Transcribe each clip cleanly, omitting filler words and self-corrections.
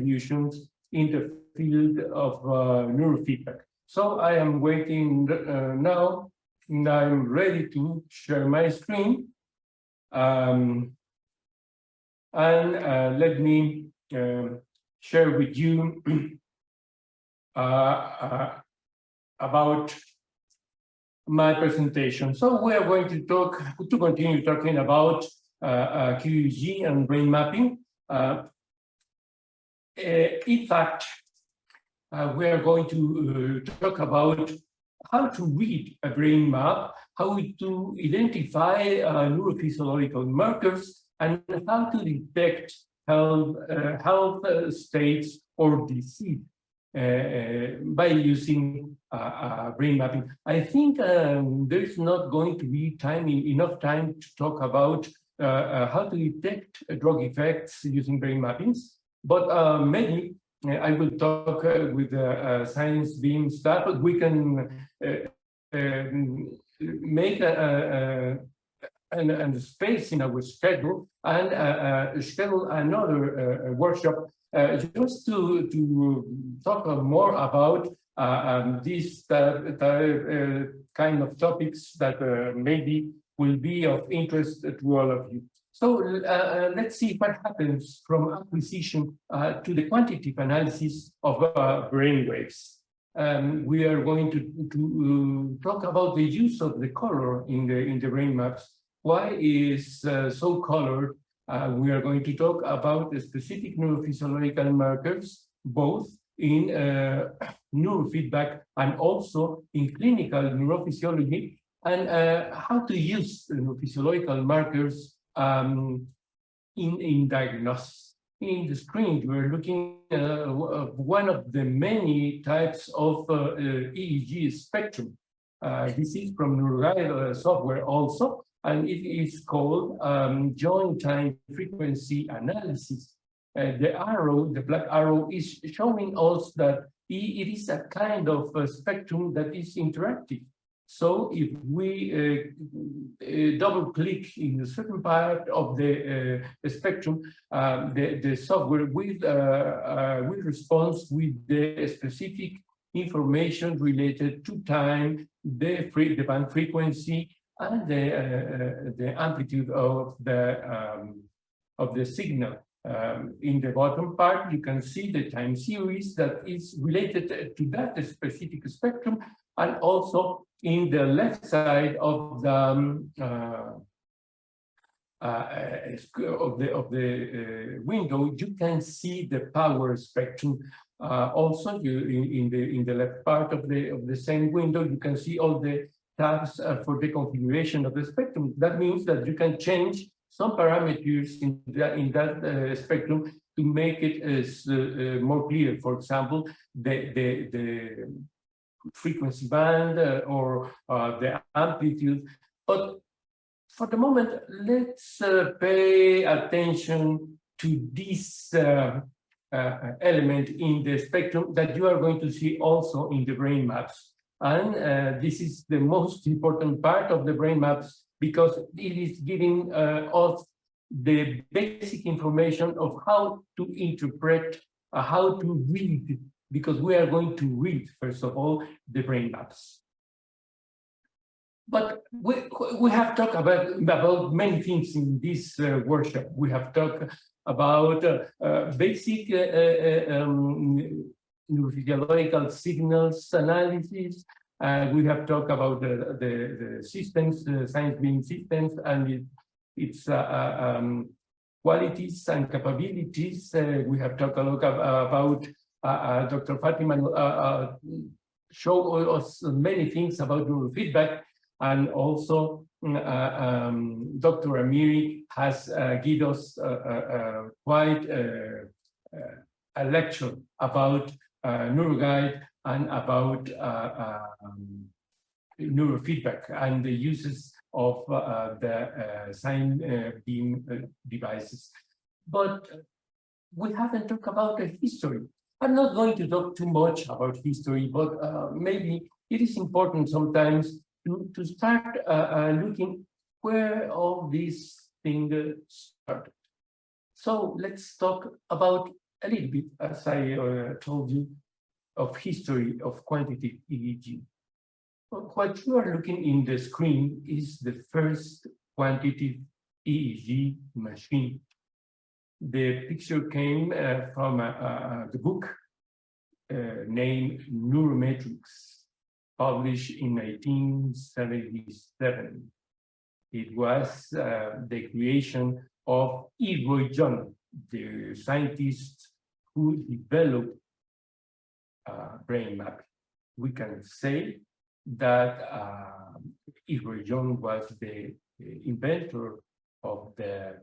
contributions in the field of neurofeedback. So I am waiting now, and I'm ready to share my screen. And let me share with you about my presentation. So we are going to continue talking about QEEG and brain mapping. In fact, we are going to talk about how to read a brain map, how to identify neurophysiological markers, and how to detect health states or disease by using brain mapping. I think there's not going to be enough time to talk about how to detect drug effects using brain mappings, but maybe I will talk with the science beam staff. We can make a space in our schedule and schedule another workshop just to talk more about these kind of topics that maybe will be of interest to all of you. So let's see what happens from acquisition to the quantitative analysis of brain waves. We are going to talk about the use of the color in the brain maps. Why is so colored? We are going to talk about the specific neurophysiological markers, both in neurofeedback and also in clinical neurophysiology, and how to use neurophysiological markers in diagnosis. In the screen, we're looking at one of the many types of EEG spectrum. This is from NeuroGuide software also, and it is called joint time frequency analysis. The black arrow is showing us that it is a kind of spectrum that is interactive. So if we double click in a certain part of the spectrum, the software will respond with the specific information related to time, the band frequency, and the amplitude of the signal. In the bottom part, you can see the time series that is related to that specific spectrum, and also in the left side of the window, you can see the power spectrum. Also, in the left part of the same window, you can see all the tabs for the configuration of the spectrum. That means that you can change some parameters in that spectrum to make it more clear. For example, the frequency band or the amplitude. But for the moment, let's pay attention to this element in the spectrum that you are going to see also in the brain maps. And this is the most important part of the brain maps, because it is giving us the basic information of how to interpret, how to read, because we are going to read, first of all, the brain maps. But we have talked about many things in this workshop. We have talked about basic neurophysiological signals analysis. We have talked about the systems, science being systems, and its qualities and capabilities. We have talked a lot about Dr. Fatima showed us many things about neurofeedback, and also Dr. Amiri has given us quite a lecture about NeuroGuide and about neurofeedback and the uses of the sine beam devices. But we haven't talked about the history. I'm not going to talk too much about history, but maybe it is important sometimes to start looking where all these things started. So let's talk about a little bit, as I told you, of history of quantitative EEG. What you are looking in the screen is the first quantitative EEG machine. The picture came from the book named Neurometrics, published in 1977. It was the creation of E. Roy John, the scientist who developed brain mapping. We can say that E. Roy John was the inventor of the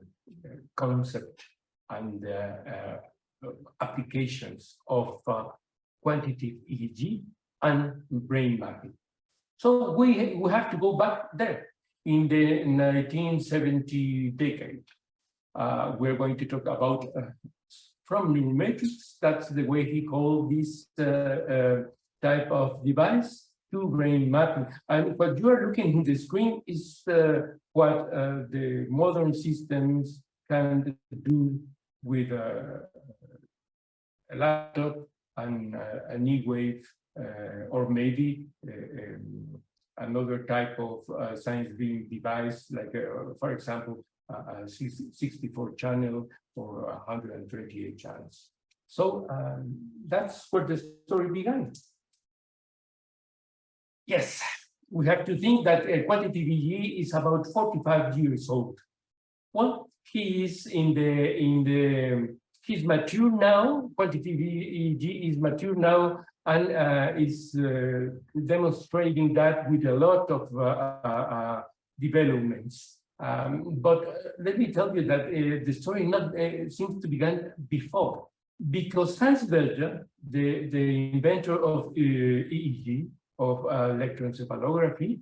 concept and the applications of quantitative EEG and brain mapping. So we have to go back there in the 1970 decade. We're going to talk about from Neurometrics, that's the way he called this type of device, to brain mapping. And what you are looking in the screen is what the modern systems can do with a laptop and an E-wave, or maybe another type of science beam device, like, for example, a 64 channel or 128 channels. So that's where the story began. Yes, we have to think that quantitative EEG is about 45 years old. Well, he is he's mature now. Quantitative EEG is mature now and is demonstrating that with a lot of developments. But let me tell you that the story seems to begin before, because Hans Berger, the inventor of EEG, of electroencephalography,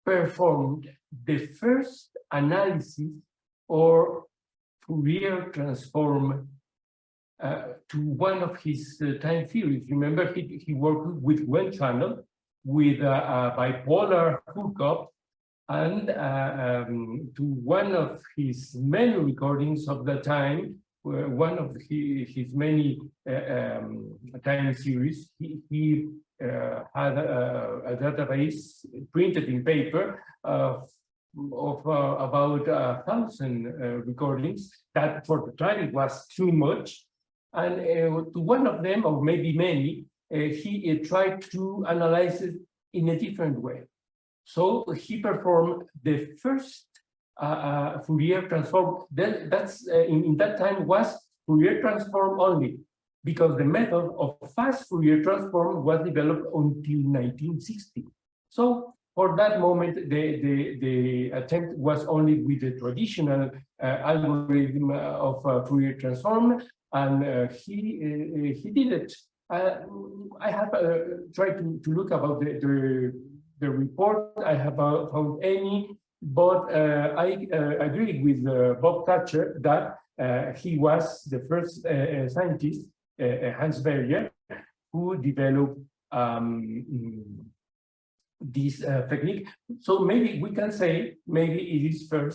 performed the first analysis or Fourier transform to one of his time theories. Remember, he worked with one channel, with a bipolar hookup, and to one of his many recordings of the time, one of his many time series, he had a database printed in paper of about 1,000 recordings. That for the time it was too much. And to one of them, or maybe many, he tried to analyze it in a different way. So he performed the first Fourier transform. That's in that time was Fourier transform only, because the method of fast Fourier transform was developed until 1960. So for that moment, the attempt was only with the traditional algorithm of Fourier transform, and he did it. I have tried to look about the report. I have found any, but I agree with Bob Thatcher that he was the first scientist, Hans Berger, who developed this technique. So maybe we can say, maybe it is fair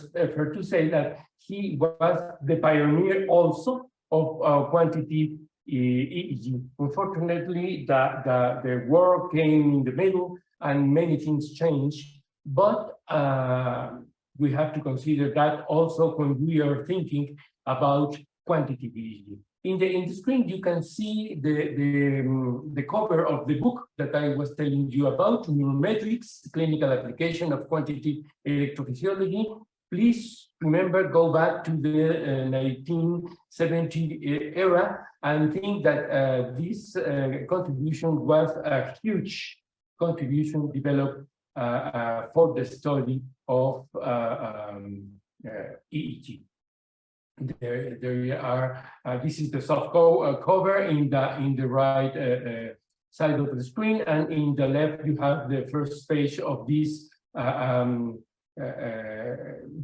to say that he was the pioneer also of quantitative EEG. Unfortunately, the war came in the middle and many things changed, but we have to consider that also when we are thinking about quantitative EEG. In the screen, you can see the cover of the book that I was telling you about, Neurometrics, Clinical Application of Quantitative Electrophysiology. Please remember, go back to the 1970 era and think that this contribution was a huge contribution developed for the study of EEG. There are. This is the soft cover in the right side of the screen, and in the left you have the first page of this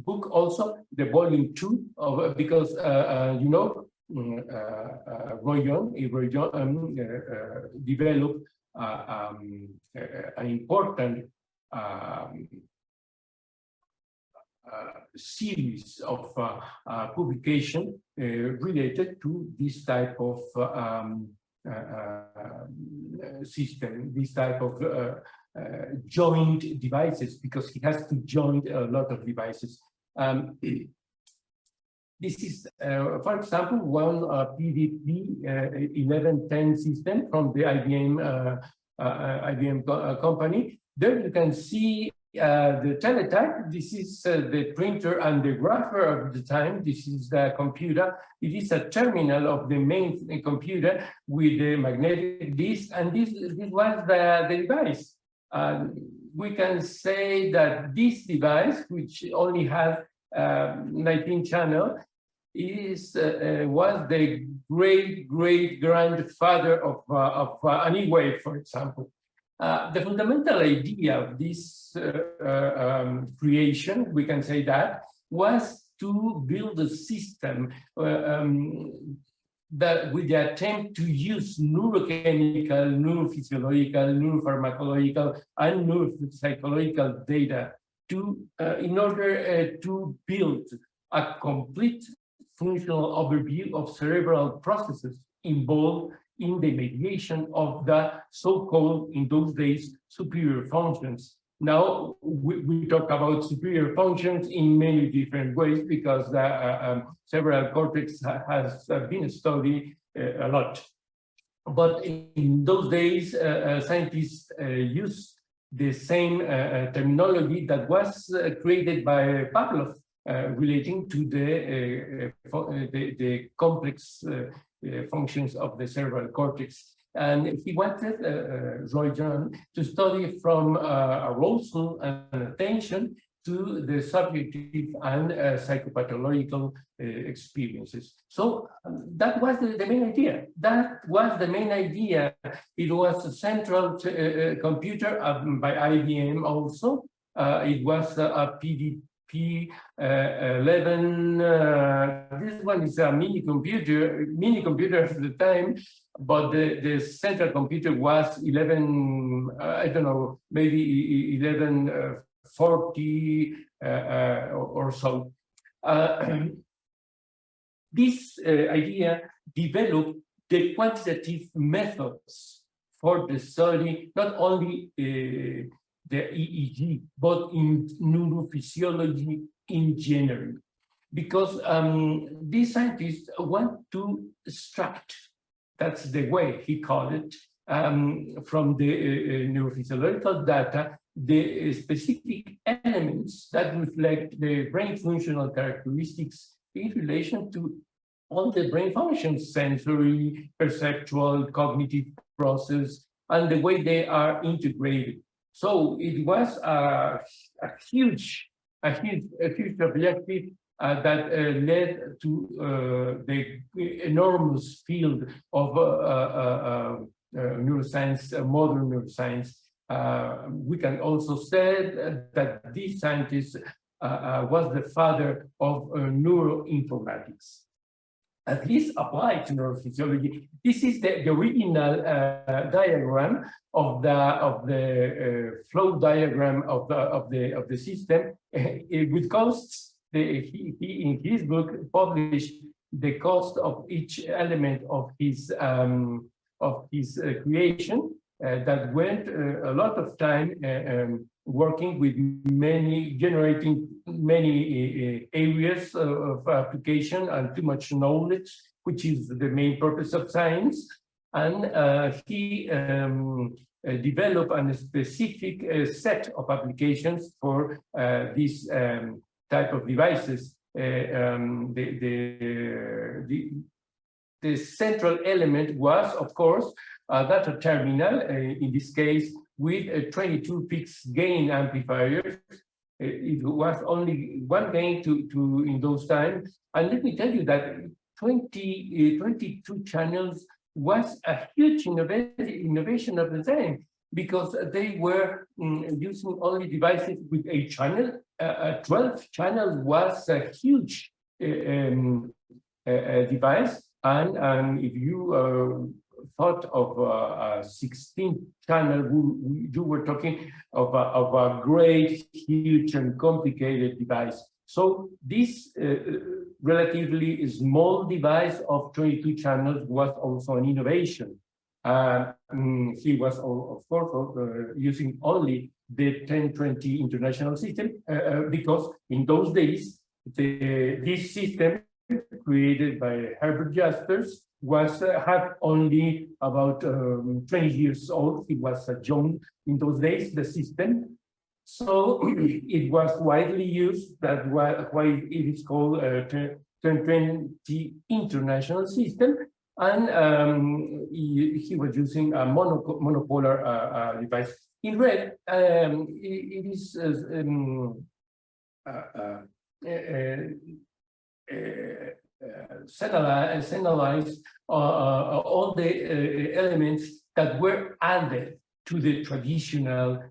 book. Also, the volume 2 of because you know Roy John developed an important series of publication related to this type of system, this type of joined devices, because he has to join a lot of devices. This is, for example, one PDP 1110 system from the IBM company. There you can see the teletype. This is the printer and the grapher of the time. This is the computer. It is a terminal of the main computer with the magnetic disk, and this was the device. We can say that this device, which only has 19 channels, was the great-great-grandfather of Anyway, for example. The fundamental idea of this creation, we can say that, was to build a system that with the attempt to use neurochemical, neurophysiological, neuropharmacological, and neuropsychological data to, in order to build a complete functional overview of cerebral processes involved in the mediation of the so-called, in those days, superior functions. Now, we talk about superior functions in many different ways because the cerebral cortex has been studied a lot. But in those days, scientists used the same terminology that was created by Pavlov, relating to the complex functions of the cerebral cortex. And he wanted, Roy John, to study from arousal and attention to the subjective and psychopathological experiences. So that was the main idea. That was the main idea. It was a central computer by IBM also. It was a PDP 11. This one is a mini computer at the time, but the central computer was 11. I don't know, maybe 1140 or so. This idea developed the quantitative methods for the study, not only the EEG, but in neurophysiology in general, because these scientists want to extract, that's the way he called it, from the neurophysiological data, the specific elements that reflect the brain functional characteristics in relation to all the brain functions, sensory, perceptual, cognitive process, and the way they are integrated. So it was a huge objective that led to the enormous field of neuroscience, modern neuroscience. We can also say that this scientist was the father of neuroinformatics, at least applied to neurophysiology. This is the original diagram of the flow diagram of the system. With costs, he in his book published the cost of each element of his creation. That went a lot of time working with generating many areas of application and too much knowledge, which is the main purpose of science. And he developed a specific set of applications for this type of devices. The central element was, of course, data terminal, in this case, with 22 fixed gain amplifiers. It was only one gain to in those times. And let me tell you that 22 channels was a huge innovation of the time, because they were using only devices with a channel. 12 channel was a huge device. And if you thought of a 16 channel, you were talking of a great, huge, and complicated device. So this relatively small device of 22 channels was also an innovation. He was, of course, using only the 1020 international system because in those days, this system created by Herbert Jaspers was had only about 20 years old. It was young in those days, the system. So it was widely used. That's why it is called 1020 international system. And he was using a monopolar device. In red, it is analyze all the elements that were added to the traditional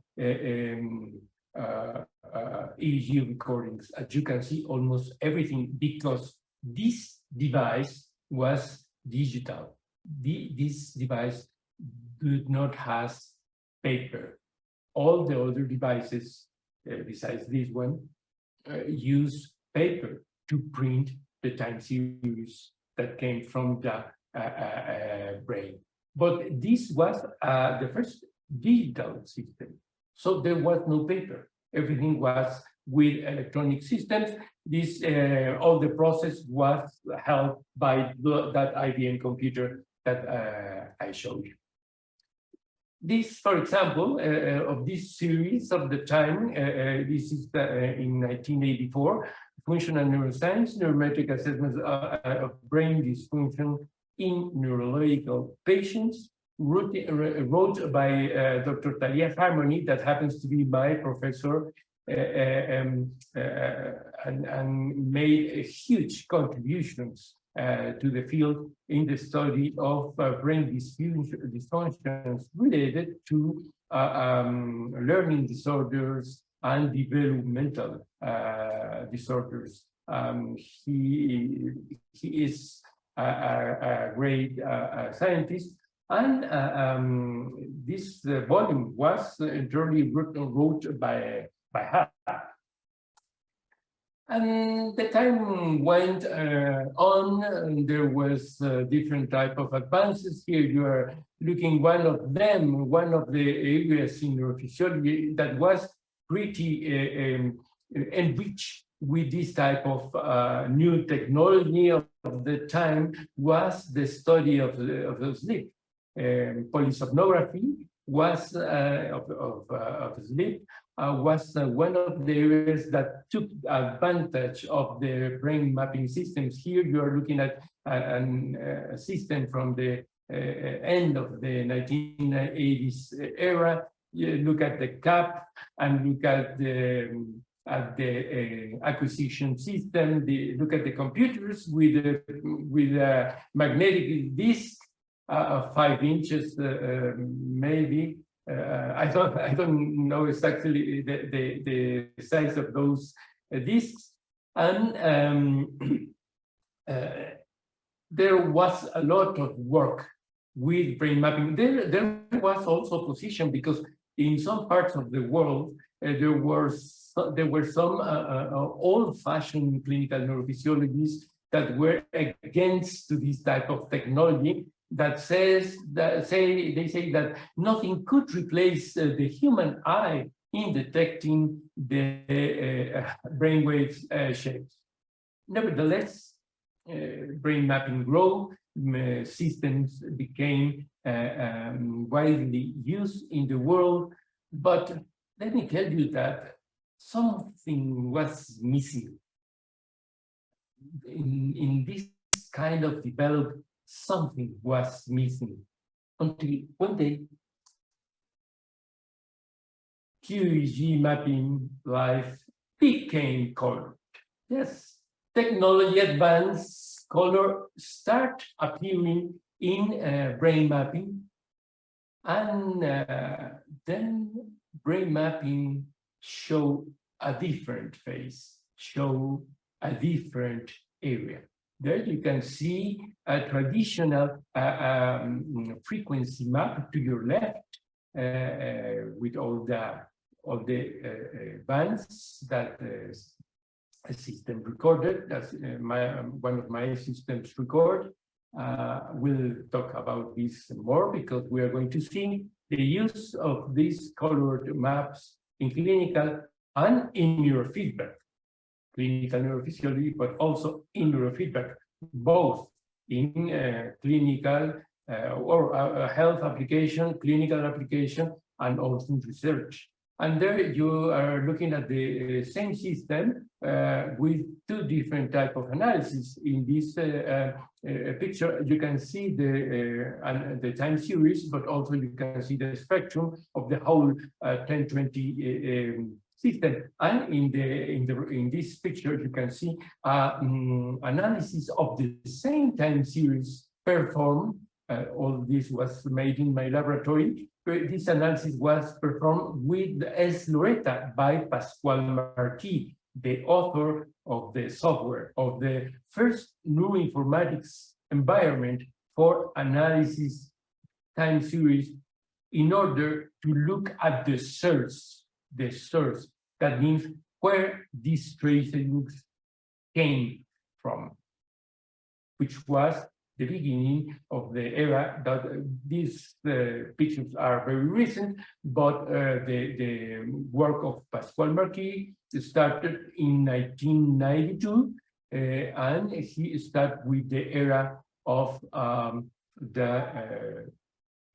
EEG recordings. As you can see, almost everything, because this device was digital. This device did not have paper. All the other devices, besides this one, use paper to print the time series that came from the brain. But this was the first digital system. So there was no paper. Everything was with electronic systems. This all the process was held by that IBM computer that I showed you. This, for example, of this series of the time, this is in 1984, Functional Neuroscience, Neurometric Assessments of Brain Dysfunction in Neurological Patients, wrote by Dr. Talia Harmony, that happens to be my professor, and made huge contributions to the field in the study of brain dysfunctions related to learning disorders and developmental disorders. He is a great scientist, and this volume was entirely wrote by her. And the time went on, and there was different type of advances. Here you are looking one of them, one of the areas in neurophysiology that was pretty enriched with this type of new technology of the time was the study of the sleep. Polysomnography was of sleep. Was one of the areas that took advantage of the brain mapping systems. Here you are looking at a system from the end of the 1980s era. You look at the CAP and look at the acquisition system. Look at the computers with a magnetic disc, 5 inches maybe. I don't know exactly the size of those discs, and there was a lot of work with brain mapping. There was also opposition, because in some parts of the world there were some old-fashioned clinical neurophysiologists that were against to this type of technology, that they say that nothing could replace the human eye in detecting the brainwave shapes. Nevertheless, brain mapping grew, systems became widely used in the world, but let me tell you that something was missing in this kind of development. Something was missing until one day QEEG mapping life became colored. Yes, technology advanced, color start appearing in brain mapping, and then brain mapping show a different face, show a different area. There you can see a traditional frequency map to your left with all the bands that system recorded, as one of my systems record. We'll talk about this more because we are going to see the use of these colored maps in clinical and in neurofeedback, clinical neurophysiology, but also in neurofeedback, both in clinical or health application, clinical application, and also in research. And there you are looking at the same system with two different types of analysis. In this picture, you can see the time series, but also you can see the spectrum of the whole 1020 system. And in this picture, you can see analysis of the same time series performed. All this was made in my laboratory. This analysis was performed with S. Loretta by Pascual Marquis, the author of the software of the first neuroinformatics environment for analysis time series in order to look at the source. The source, that means where these tracings came from, which was the beginning of the era that these pictures are very recent, but the work of Pascual Marquis started in 1992, and he started with the era of the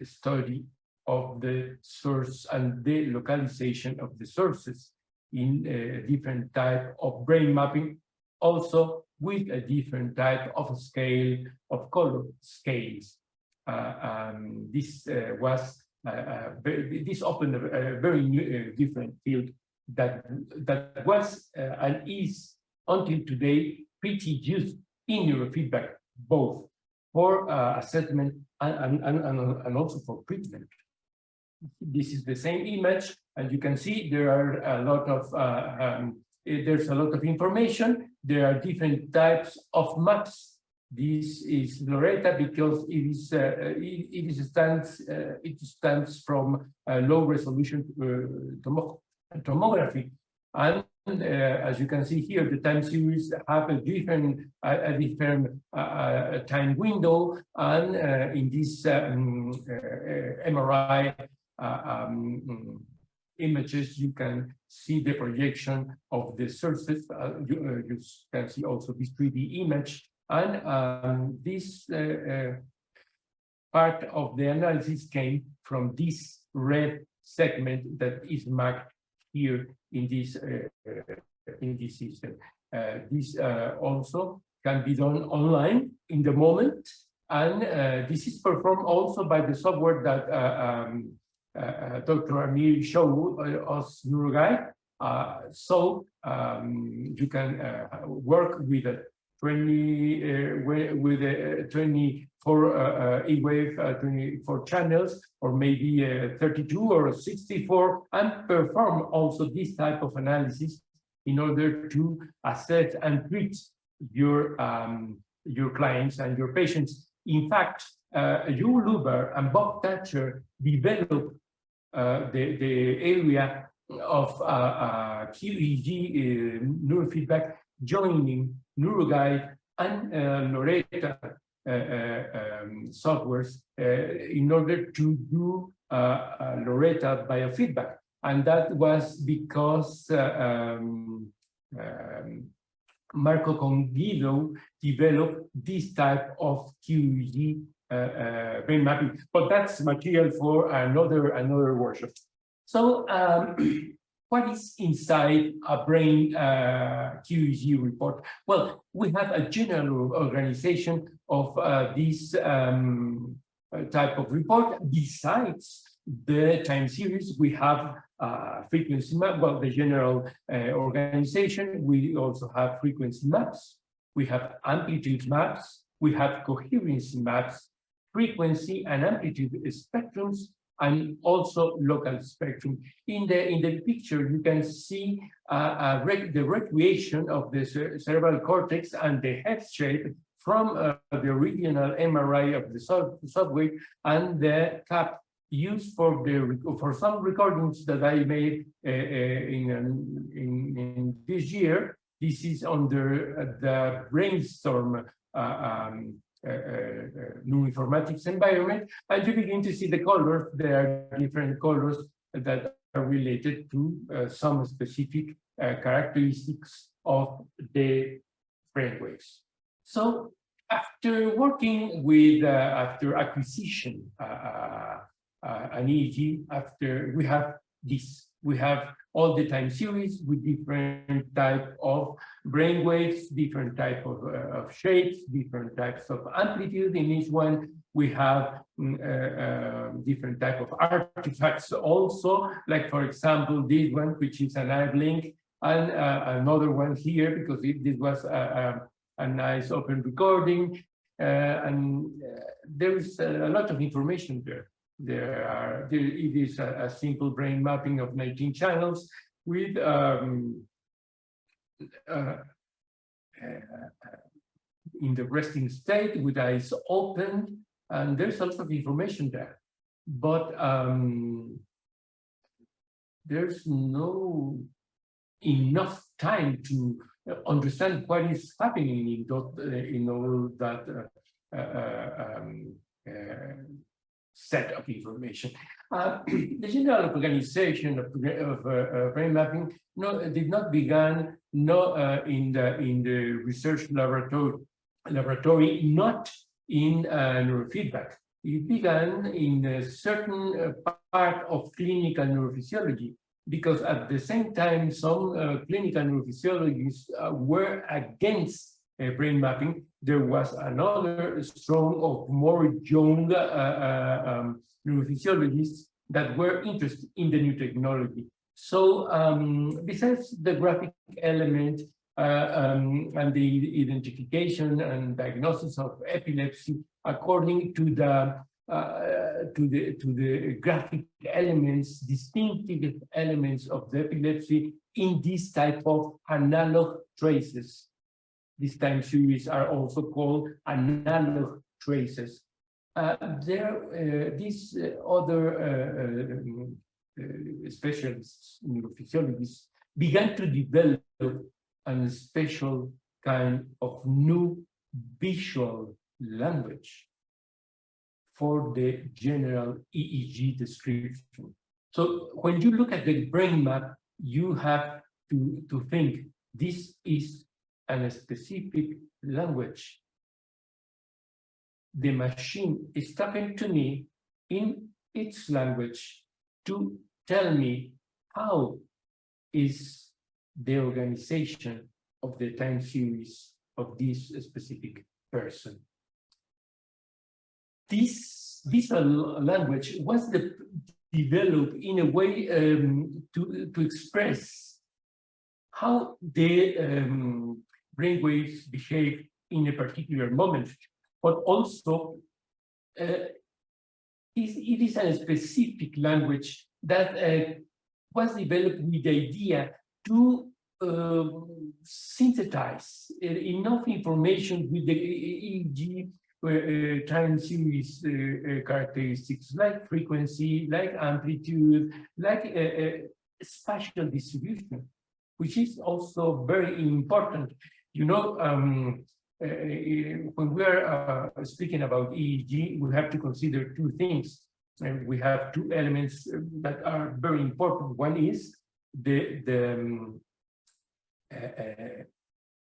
study of the source and the localization of the sources in a different type of brain mapping, also with a different type of scale, of color scales. This this opened a very new, different field that was and is until today pretty used in neurofeedback, both for assessment and also for treatment. This is the same image, and you can see there are a lot of there's a lot of information. There are different types of maps. This is Loretta because it stands from low resolution tomography, and as you can see here, the time series have a different time window, and in this MRI images, you can see the projection of the sources. You can see also this 3D image, and this part of the analysis came from this red segment that is marked here in this system. This also can be done online in the moment, and this is performed also by the software that Dr. Amir showed us, NeuroGuide. So you can work with a 24 E-wave, 24 channels, or maybe 32 or 64, and perform also this type of analysis in order to assess and treat your clients and your patients. In fact, Joe Luber and Bob Thatcher developed the area of QEEG neurofeedback, joining NeuroGuide and Loretta softwares in order to do Loretta biofeedback. And that was because Marco Conguido developed this type of QEEG brain mapping, but that's material for another workshop. So what is inside a brain QEEG report? Well, we have a general organization of this type of report. Besides the time series, we have frequency map. Well, the general organization, we also have frequency maps. We have amplitude maps. We have coherency maps, frequency and amplitude spectrums, and also local spectrum. In the picture, you can see the recreation of the cerebral cortex and the head shape from the original MRI of the subway, and the cap used for some recordings that I made in this year. This is under the brainstorm neuroinformatics environment, and you begin to see the colors. There are different colors that are related to some specific characteristics of the brainwaves. So after working with, after acquisition, an EEG, after we have this, we have all the time series with different type of brainwaves, different type of shapes, different types of amplitude. In each one, we have different type of artifacts also, like for example, this one, which is an eye blink, and another one here, because this was a nice open recording, and there is a lot of information there. It is a simple brain mapping of 19 channels with in the resting state with eyes open, and there's a lot of information there. But there's no enough time to understand what is happening in all that set of information. The general organization of brain mapping did not begin in the research laboratory, not in neurofeedback. It began in a certain part of clinical neurophysiology, because at the same time, some clinical neurophysiologists were against brain mapping. There was another strong or more young neurophysiologists that were interested in the new technology. So besides the graphic element and the identification and diagnosis of epilepsy according to the graphic elements, distinctive elements of the epilepsy in this type of analog traces. These time series are also called analog traces. These other specialists, neurophysiologists, began to develop a special kind of new visual language for the general EEG description. So when you look at the brain map, you have to think this is a specific language. The machine is talking to me in its language to tell me how is the organization of the time series of this specific person. This visual language was developed in a way to express how the brainwaves behave in a particular moment, but also it is a specific language that was developed with the idea to synthesize enough information with the EEG time series characteristics, like frequency, like amplitude, like spatial distribution, which is also very important. You know, when we are speaking about EEG, we have to consider two things. And we have two elements that are very important. One is the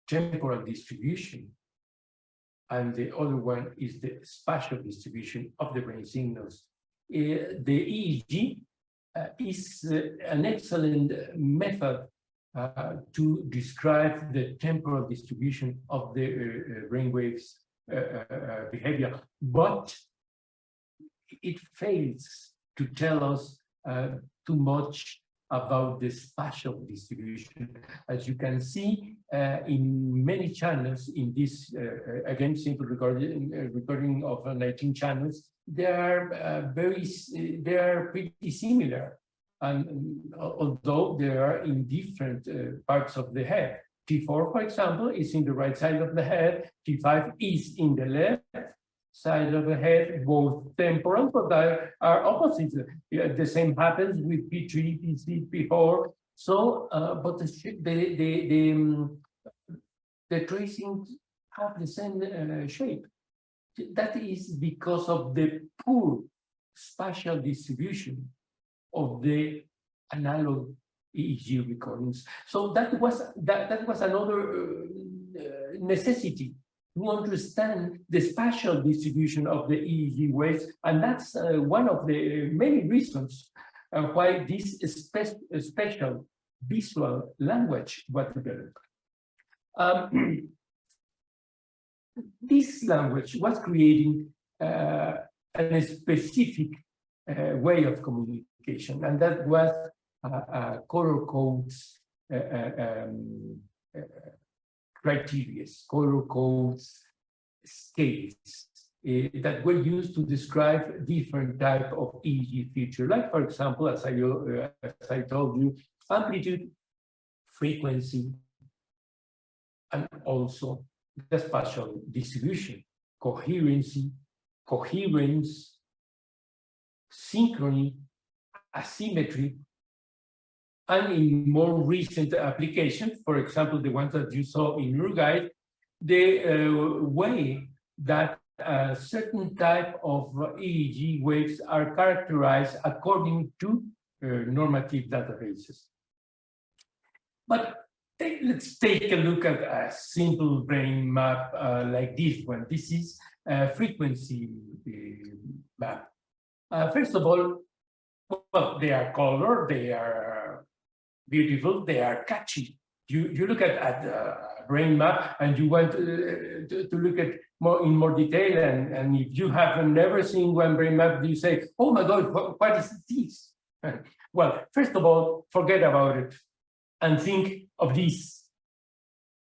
temporal distribution, and the other one is the spatial distribution of the brain signals. The EEG is an excellent method to describe the temporal distribution of the brainwaves behavior, but it fails to tell us too much about the spatial distribution. As you can see in many channels in this, again, simple recording of 19 channels, they are pretty similar. And although they are in different parts of the head. T4, for example, is in the right side of the head. T5 is in the left side of the head, both temporal, but they are opposites. The same happens with P3, P6, P4. So, but the the tracings have the same shape. That is because of the poor spatial distribution of the analog EEG recordings. So that was another necessity to understand the spatial distribution of the EEG waves, and that's one of the many reasons why this special visual language was developed. This language was creating a specific way of communication, and that was color codes criteria, color codes scales that were used to describe different type of EEG feature, like, for example, as I told you, amplitude, frequency, and also the spatial distribution, coherency, coherence, synchrony, asymmetry, and in more recent applications, for example, the ones that you saw in Uruguay, the way that a certain type of EEG waves are characterized according to normative databases. But let's take a look at a simple brain map like this one. This is a frequency map. First of all, well, they are colored, they are beautiful, they are catchy. You look at a brain map and you want to look at in more detail, and if you have never seen one brain map, you say, oh my God, what is this? Well, first of all, forget about it and think of this.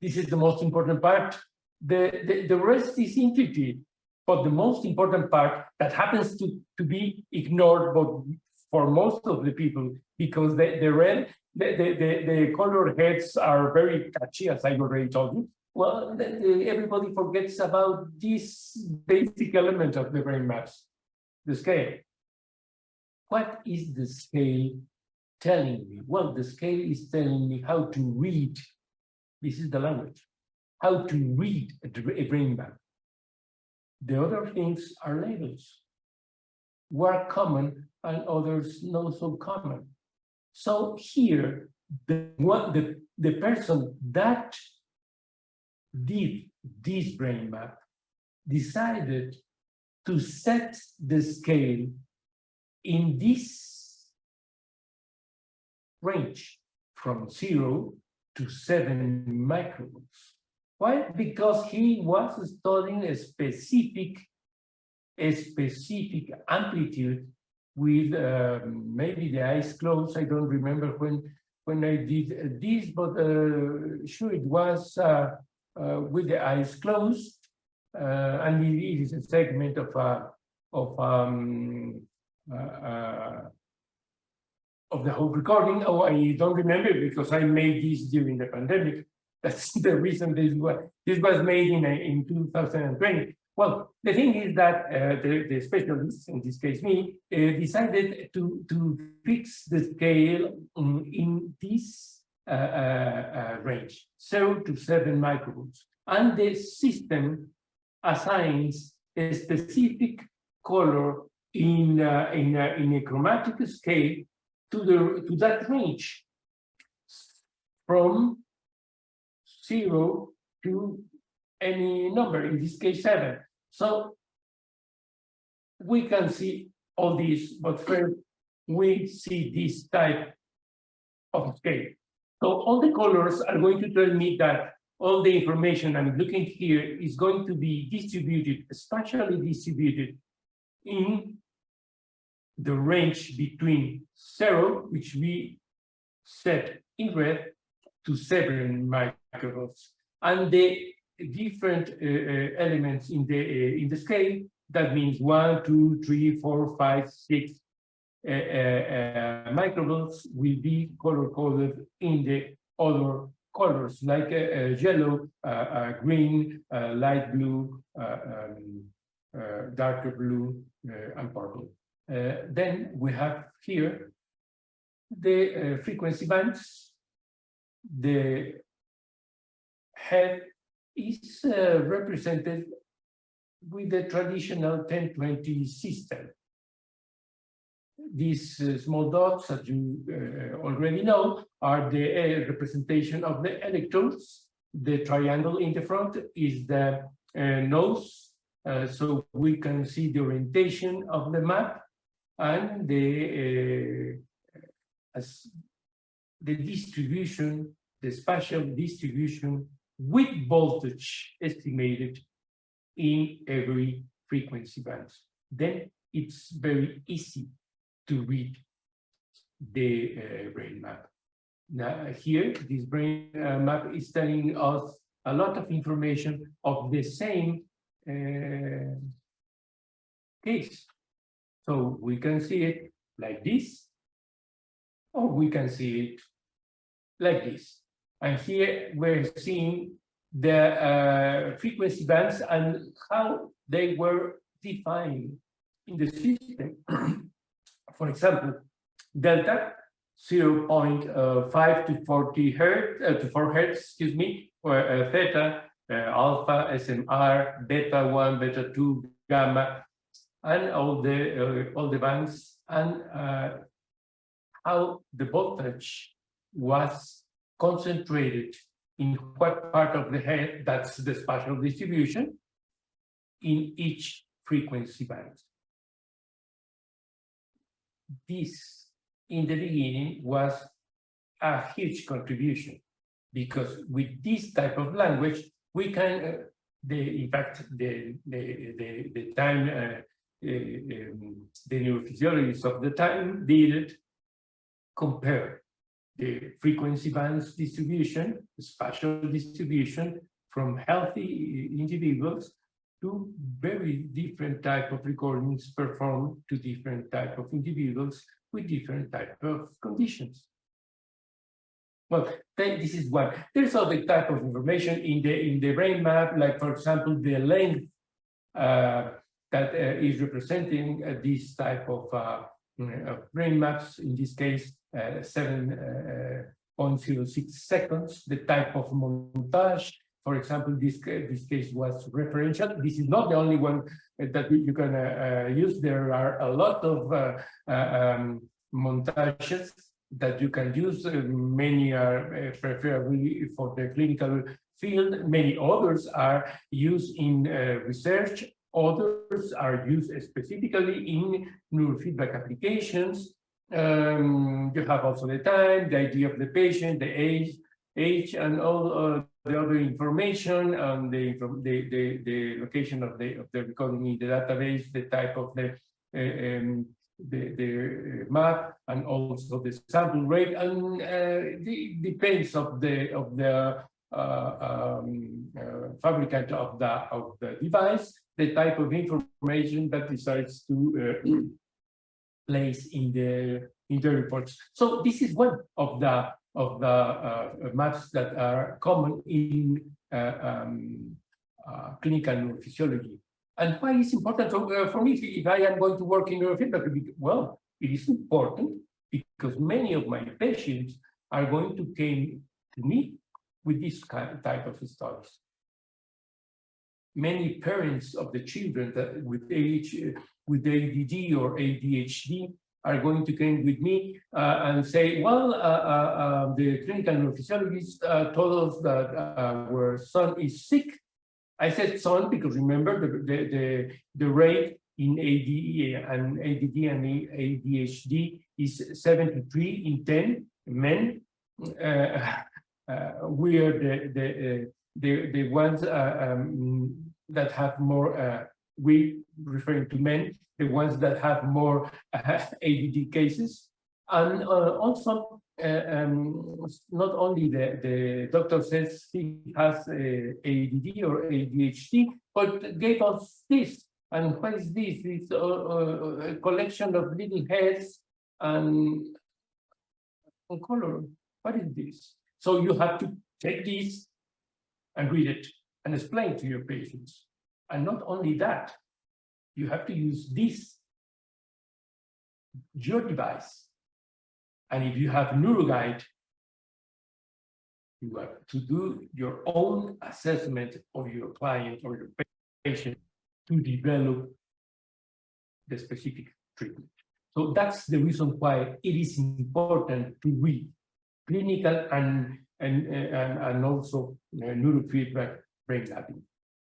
This is the most important part. The rest is intuitive, but the most important part that happens to be ignored for most of the people, because the color heads are very catchy, as I already told you. Well, everybody forgets about this basic element of the brain maps, the scale. What is the scale telling me? Well, the scale is telling me how to read. This is the language. How to read a brain map. The other things are labels. Were common and others not so common. So here, the person that did this brain map decided to set the scale in this range from 0 to 7 microvolts. Why? Because he was studying a specific amplitude with maybe the eyes closed. I don't remember when I did this, but sure it was with the eyes closed, and it is a segment of the whole recording. Oh, I don't remember because I made this during the pandemic. That's the reason this was made in 2020. Well, the thing is that the specialists, in this case me, decided to fix the scale in this range, 0 to 7 microvolts. And the system assigns a specific color in a chromatic scale to that range from 0 to any number, in this case 7. So we can see all this, but first we see this type of scale. So all the colors are going to tell me that all the information I'm looking here is going to be distributed, spatially distributed in the range between 0, which we set in red, to 7 microvolts, and the different elements in the scale. That means 1, 2, 3, 4, 5, 6 microvolts will be color coded in the other colors, like yellow, green, light blue, darker blue, and purple. Then we have here the frequency bands, the head is represented with the traditional 1020 system. These small dots, as you already know, are the representation of the electrodes. The triangle in the front is the nose, so we can see the orientation of the map, and the distribution, the spatial distribution with voltage estimated in every frequency band. Then it's very easy to read the brain map. Now here, this brain map is telling us a lot of information of the same case. So we can see it like this, or we can see it like this. And here we're seeing the frequency bands and how they were defined in the system. For example, delta 0.5 to 40 hertz to 4 hertz, excuse me, or theta, alpha, SMR, beta 1, beta 2, gamma, and all the bands, and how the voltage was concentrated in what part of the head, that's the spatial distribution, in each frequency band. This, in the beginning, was a huge contribution, because with this type of language, we can, in fact, the time, the neurophysiologists of the time did compare the frequency bands distribution, the spatial distribution from healthy individuals to very different type of recordings performed to different type of individuals with different type of conditions. Well, this is one. There's other type of information in the brain map, like for example, the length that is representing this type of brain maps, in this case, 7.06 seconds, the type of montage. For example, this case was referential. This is not the only one that you can use. There are a lot of montages that you can use. Many are preferably for the clinical field. Many others are used in research. Others are used specifically in neurofeedback applications. You have also the time, the ID of the patient, the age, and all the other information on the location of the recording in the database, the type of the map, and also the sample rate, and it depends of the fabricant of the device, the type of information that decides to place in the reports. So this is one of the maps that are common in clinical neurophysiology. And why is important for me if I am going to work in neurofeedback? Well, it is important because many of my patients are going to come to me with this type of studies. Many parents of the children that with ADD or ADHD are going to come with me and say, well, the clinical neurophysiologist told us that our son is sick. I said son because remember the rate in ADD and ADHD is 73 in 10 men. We are the ones that have more, we referring to men, the ones that have more ADD cases. And also, not only the doctor says he has ADD or ADHD, but gave us this. And what is this? It's a collection of little heads and color. What is this? So you have to take this and read it and explain to your patients. And not only that, you have to use this, your device. And if you have NeuroGuide, You have to do your own assessment of your client or your patient to develop the specific treatment. So that's the reason why it is important to read clinical and also neurofeedback brain mapping.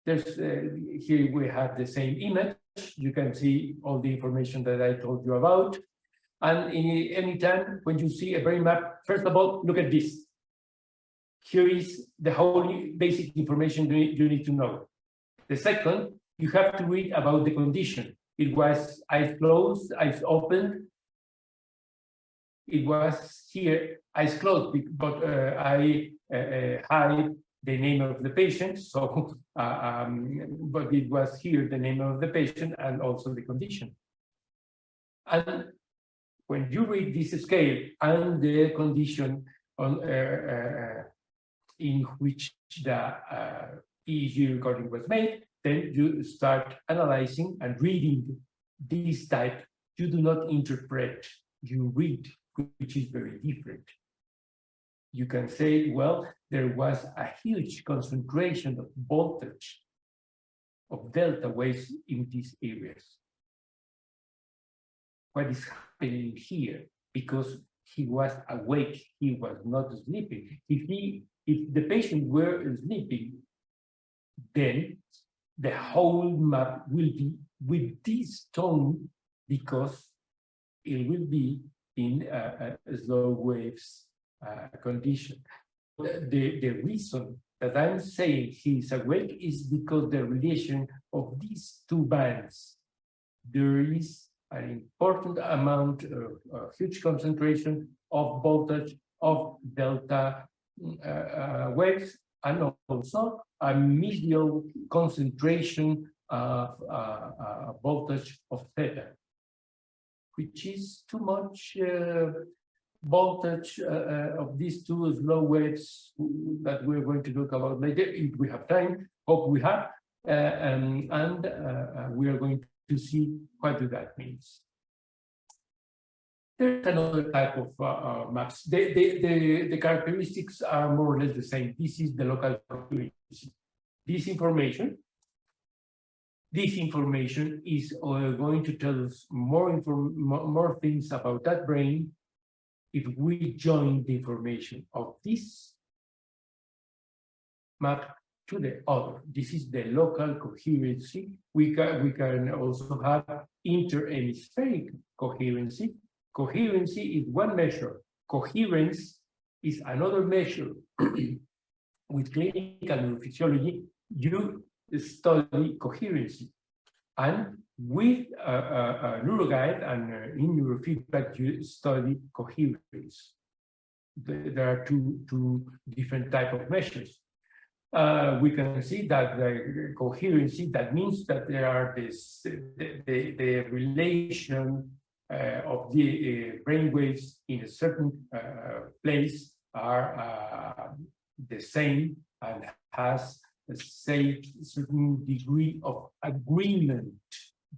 There's here we have the same image. You can see all the information that I told you about. And anytime when you see a brain map, first of all, look at this. Here is the whole basic information you need to know. The second, you have to read about the condition. It was eyes closed, eyes open. It was here, eyes closed, but I hide the name of the patient. So, but it was here the name of the patient and also the condition. And when you read this scale and the condition on in which the EEG recording was made, then you start analyzing and reading this type. You do not interpret, you read, which is very different. You can say, well, there was a huge concentration of voltage of delta waves in these areas. What is happening here? Because he was awake, he was not sleeping. If the patient were sleeping, then the whole map will be with this tone because it will be in a slow waves condition. The reason that I'm saying he's awake is because the relation of these two bands, there is an important amount of huge concentration of voltage of delta waves, and also a medial concentration of voltage of theta, which is too much voltage of these two slow waves that we're going to talk about later, if we have time. Hope we have, and we are going to see what that means. There's another type of maps. The characteristics are more or less the same. This is the local coherency. This information is going to tell us more things about that brain if we join the information of this map to the other. This is the local coherency. We can also have interhemispheric coherency. Coherency is one measure. Coherence is another measure. With clinical neurophysiology, you study coherency. And with a neuroguide and in neurofeedback, you study coherence. There are two different types of measures. We can see that the coherency, that means that there are the relation of the brain waves in a certain place are the same and has a certain degree of agreement,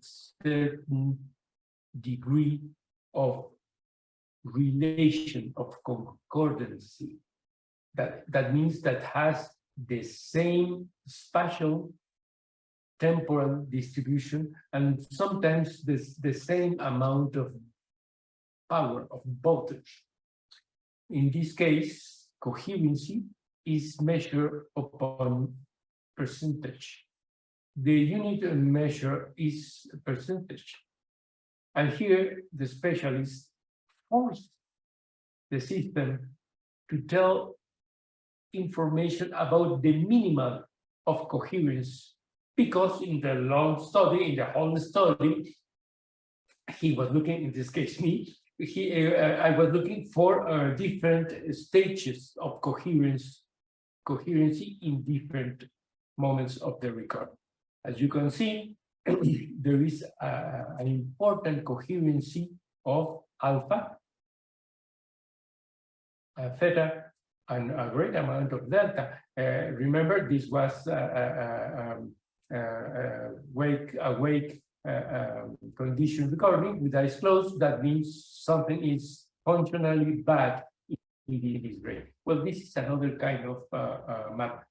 certain degree of relation of concordancy. That means that has the same spatial temporal distribution and sometimes the same amount of power of voltage. In this case, coherency is measured upon percentage. The unit of measure is percentage. And here the specialist forced the system to tell information about the minimum of coherence, because in the long study, in the whole study, he was looking, in this case me, I was looking for different stages of coherency in different moments of the record. As you can see, there is an important coherency of alpha, theta, and a great amount of delta. Remember, this was awake condition recording with eyes closed. That means something is functionally bad in this brain. Well, this is another kind of map.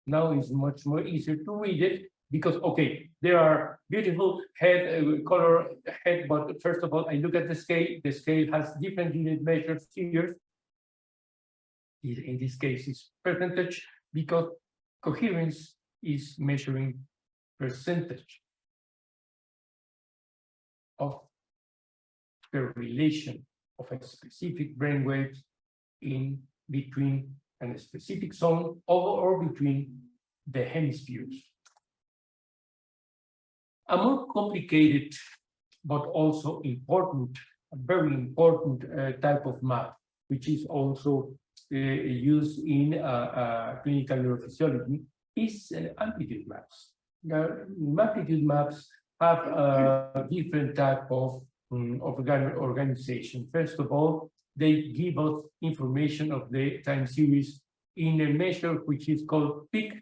Now it's much more easier to read it because, okay, there are beautiful color head, but first of all, I look at the scale. The scale has different unit measures here. In this case, it's percentage because coherence is measuring percentage of the relation of a specific brainwave in between a specific zone or between the hemispheres. A more complicated but also important, a very important type of map, which is also used in clinical neurophysiology, is amplitude maps. Now, amplitude maps have a different type of organization. First of all, they give us information of the time series in a measure which is called peak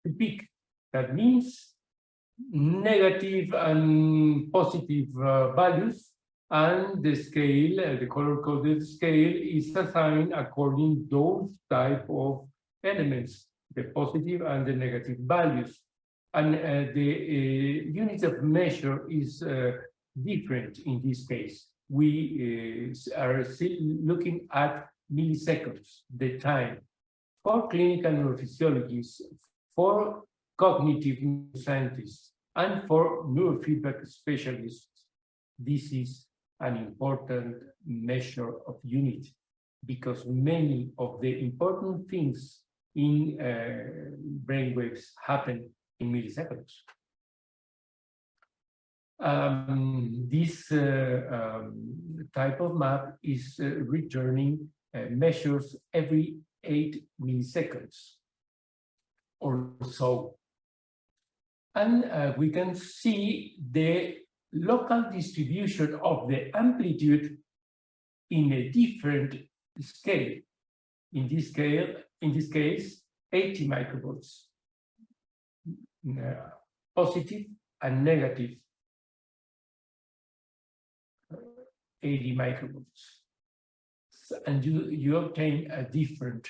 to peak. That means negative and positive values, and the scale, the color-coded scale, is assigned according to those type of elements, the positive and the negative values. And the units of measure is different in this case. We are still looking at milliseconds, the time. For clinical neurophysiologists, for cognitive scientists, and for neurofeedback specialists, this is an important measure of unit because many of the important things in brainwaves happen in milliseconds. This type of map is returning measures every 8 milliseconds or so. And we can see the local distribution of the amplitude in a different scale. In this case, 80 microvolts, positive and negative 80 microvolts. And you obtain a different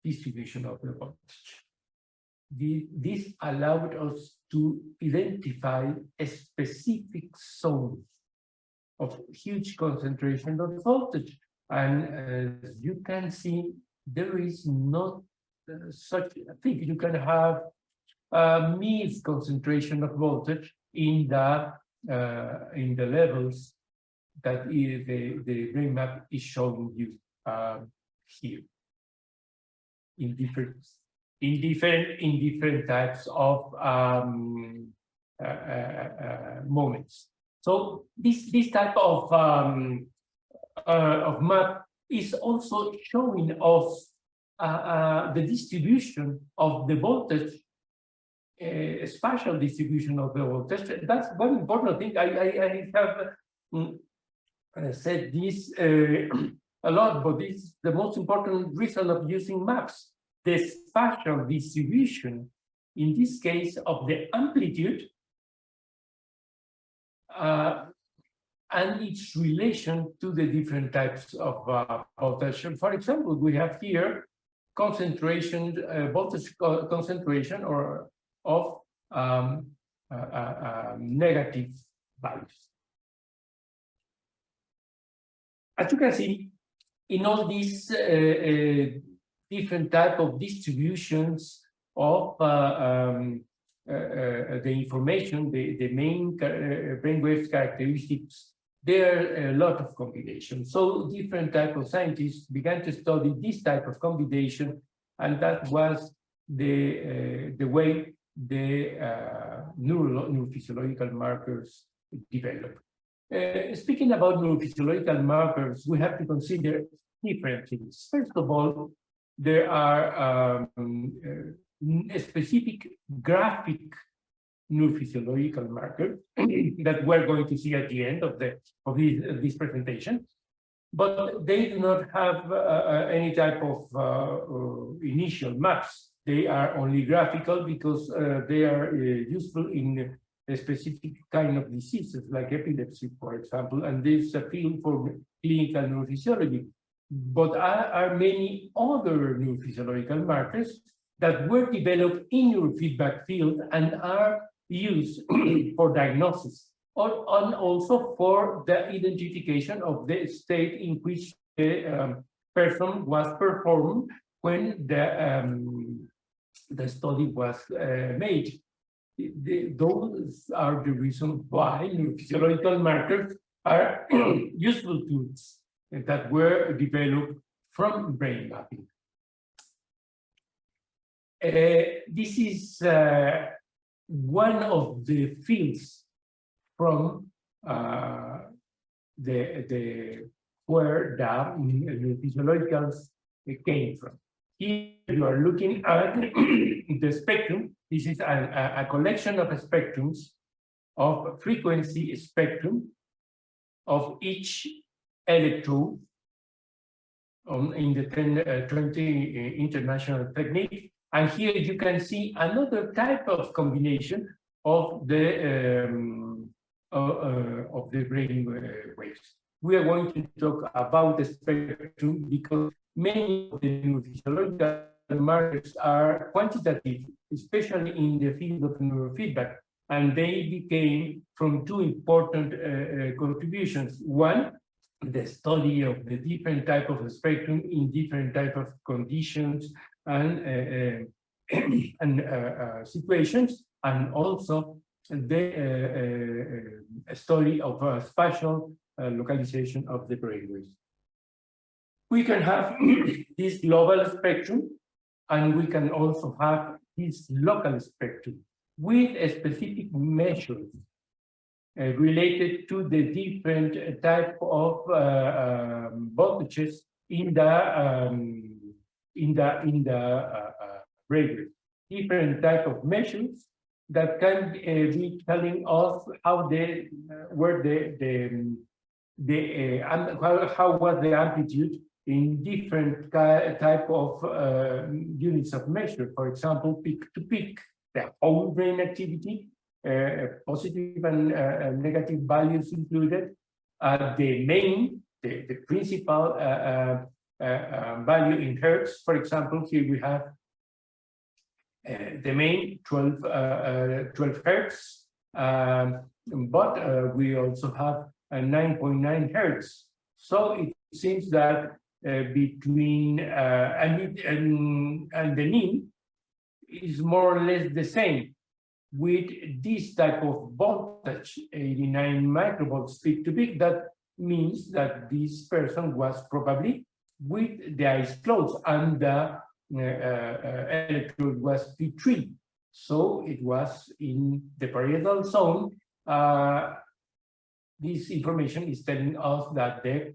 distribution of the voltage. This allowed us to identify a specific zone of huge concentration of voltage. And as you can see, there is not such a thing. You can have a mid concentration of voltage in the levels that the brain map is showing you here in different types of moments. So this type of map is also showing us the distribution of the voltage, spatial distribution of the voltage. That's one important thing. I have said this a lot, but this is the most important reason of using maps. The spatial distribution, in this case, of the amplitude and its relation to the different types of voltage. For example, we have here concentration, voltage concentration or of negative values. As you can see, in all these different type of distributions of the information, the main brainwave characteristics, there are a lot of combinations. So different type of scientists began to study this type of combination, and that was the way the neurophysiological markers developed. Speaking about neurophysiological markers, we have to consider different things. First of all, there are specific graphic neurophysiological markers that we're going to see at the end of this presentation, but they do not have any type of initial maps. They are only graphical because they are useful in a specific kind of diseases like epilepsy, for example, and this is a field for clinical neurophysiology. but are many other neurophysiological markers that were developed in neurofeedback field and are used for diagnosis, and also for the identification of the state in which the person was performed when the study was made. Those are the reasons why neurophysiological markers are useful tools that were developed from brain mapping. This is one of the fields from where the neurophysiologicals came from. Here you are looking at the spectrum. This is a collection of spectrums, of frequency spectrum of each electrode in the 1020 international technique. And here you can see another type of combination of the brain waves. We are going to talk about the spectrum because many of the neurophysiological markers are quantitative, especially in the field of neurofeedback, and they became from two important contributions. One, the study of the different type of spectrum in different type of conditions and situations, and also the study of spatial localization of the brainwaves. We can have this global spectrum, and we can also have this local spectrum with a specific measures related to the different type of voltages in the brainwave. Different type of measures that can be telling us how how was the amplitude in different type of units of measure. For example, peak to peak, the whole brain activity, positive and negative values included. The principal value in hertz. For example, here we have the main 12 hertz, but we also have a 9.9 hertz. So it seems that between and the mean is more or less the same. With this type of voltage, 89 microvolts peak to peak, that means that this person was probably with the eyes closed and the electrode was P3. So it was in the parietal zone. This information is telling us that the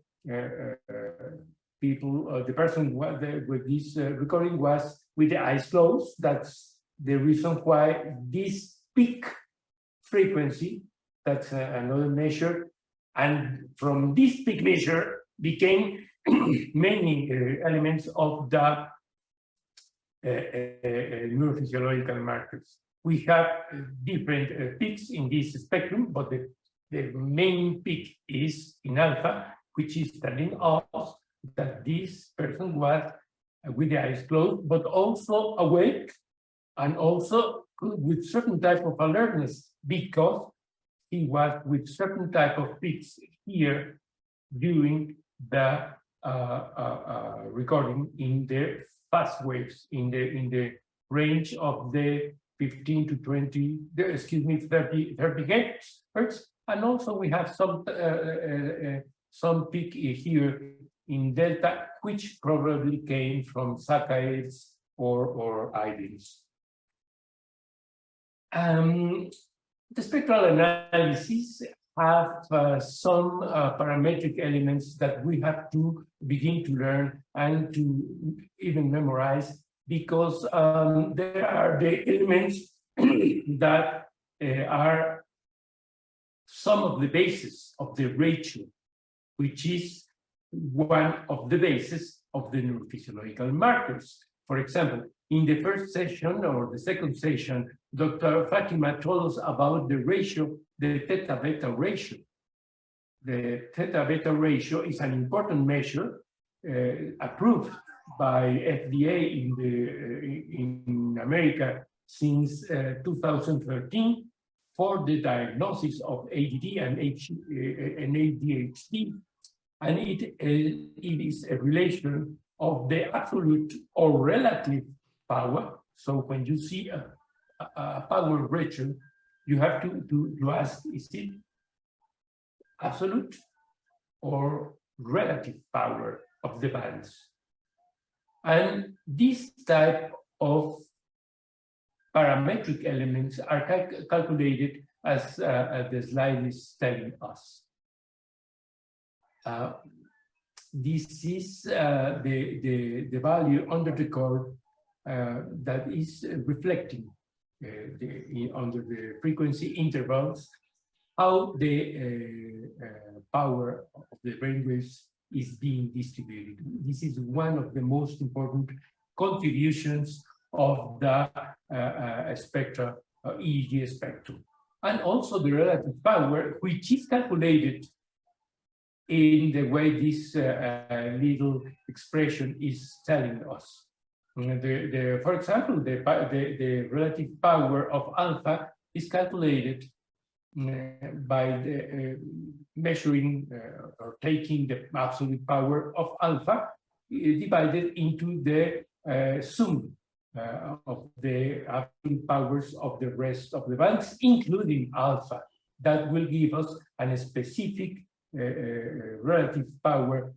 the person with this recording was with the eyes closed. That's the reason why this peak frequency, that's another measure, and from this peak measure became many elements of the neurophysiological markers. We have different peaks in this spectrum, but the main peak is in alpha, which is telling us that this person was with the eyes closed, but also awake, and also with certain type of alertness, because he was with certain type of peaks here during the recording in the fast waves in the range of the 15 to 20, 30 hertz, and also we have some peak here in delta, which probably came from saccades or iodines. The spectral analysis have some parametric elements that we have to begin to learn and to even memorize, because there are the elements that are some of the basis of the ratio, which is one of the bases of the neurophysiological markers. For example, in the first session or the second session, Dr. Fatima told us about the ratio, the theta-beta ratio. The theta-beta ratio is an important measure approved by FDA in America since 2013 for the diagnosis of ADD and ADHD, and it is a relation of the absolute or relative power. So when you see a power ratio, you have to ask, is it absolute or relative power of the bands? And this type of parametric elements are calculated as the slide is telling us. This is the value under the curve that is reflecting under the frequency intervals how the power of the brainwaves is being distributed. This is one of the most important contributions of the spectra, EEG spectrum. And also the relative power, which is calculated in the way this little expression is telling us. For example, the relative power of alpha is calculated by measuring or taking the absolute power of alpha divided into the sum of the absolute powers of the rest of the bands, including alpha. That will give us a specific relative power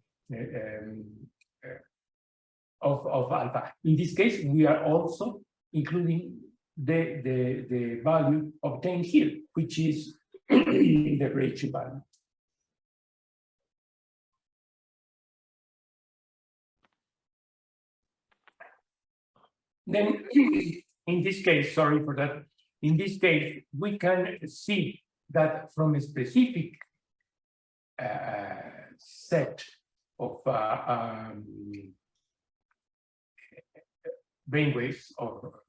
of alpha. In this case, we are also including the value obtained here, which is the ratio value. Then, in this case, sorry for that, in this case, we can see that from a specific set of brainwaves or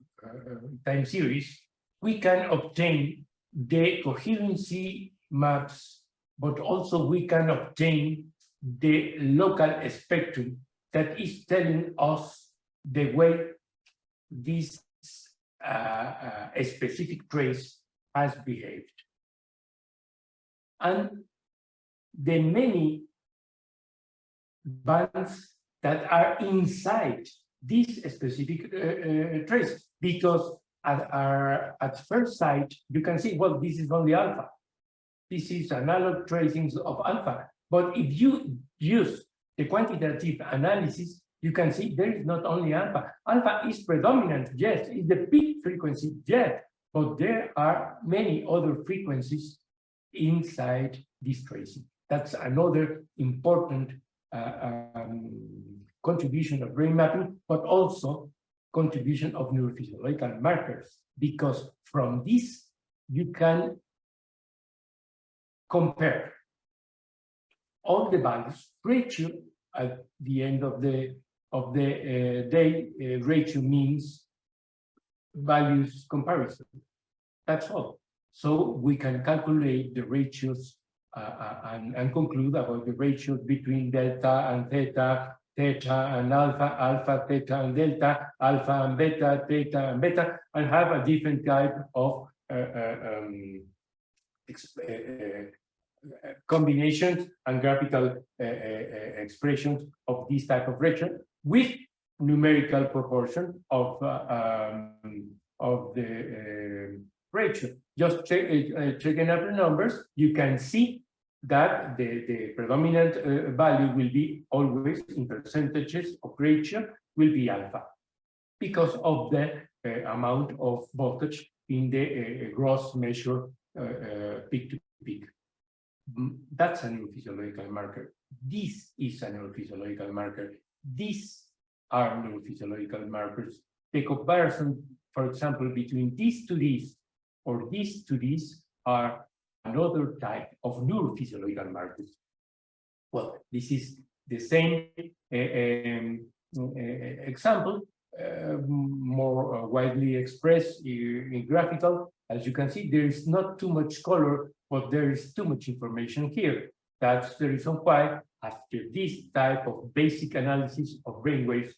time series, we can obtain the coherency maps, but also we can obtain the local spectrum that is telling us the way this a specific trace has behaved. And the many bands that are inside this specific trace, because at first sight, you can see, well, this is only alpha. This is analog tracings of alpha. But if you use the quantitative analysis, you can see there is not only alpha. Alpha is predominant, yes, it's the peak frequency, yes, but there are many other frequencies inside this tracing. That's another important contribution of brain mapping, but also contribution of neurophysiological markers, because from this you can compare all the values. Ratio at the end of the day, ratio means values comparison. That's all. So we can calculate the ratios and conclude about the ratios between delta and theta, theta and alpha, alpha, theta and delta, alpha and beta, theta and beta, and have a different type of combinations and graphical expressions of this type of ratio with numerical proportion of the ratio. Just checking up the numbers, you can see that the predominant value will be always in percentages of ratio will be alpha because of the amount of voltage in the gross measure peak to peak. That's a neurophysiological marker. This is a neurophysiological marker. These are neurophysiological markers. The comparison, for example, between these to these or these to these are another type of neurophysiological markers. Well, this is the same example, more widely expressed in graphical. As you can see, there is not too much color, but there is too much information here. That's the reason why, after this type of basic analysis of brainwaves,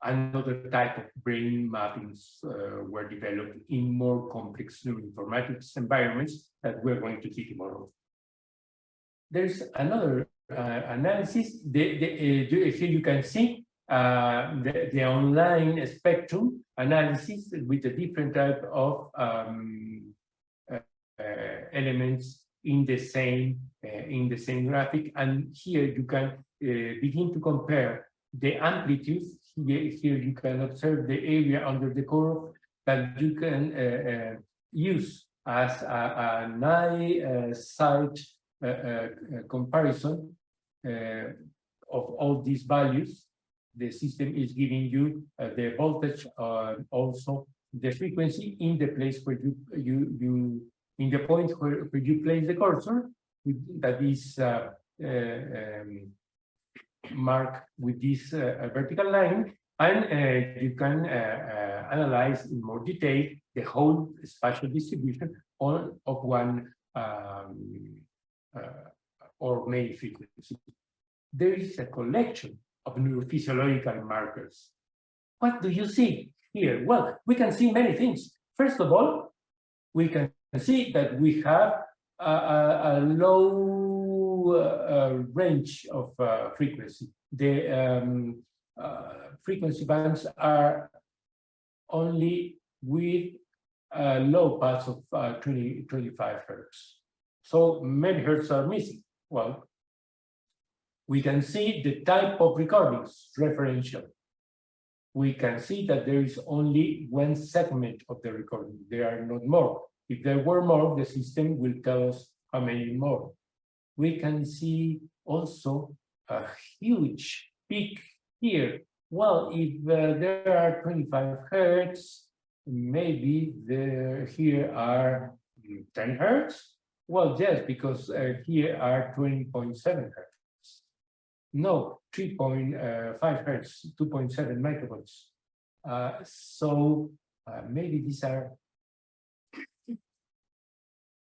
another type of brain mappings were developed in more complex neuroinformatics environments that we're going to see tomorrow. There's another analysis. Here you can see the online spectrum analysis with a different type of elements in the same graphic, and here you can begin to compare the amplitudes. Here you can observe the area under the curve that you can use as an eye-side comparison of all these values. The system is giving you the voltage, also the frequency in the place where you in the point where you place the cursor, that is marked with this vertical line, and you can analyze in more detail the whole spatial distribution of one or many frequencies. There is a collection of neurophysiological markers. What do you see here? Well, we can see many things. First of all, we can see that we have a low range of frequency. The frequency bands are only with low pass of 25 hertz. So many hertz are missing. Well, we can see the type of recordings, referential. We can see that there is only one segment of the recording. There are not more. If there were more, the system will tell us how many more. We can see also a huge peak here. Well, if there are 25 hertz, maybe here are 10 hertz. Well, yes, because here are 20.7 hertz. No, 3.5 hertz, 2.7 microvolts. So maybe these are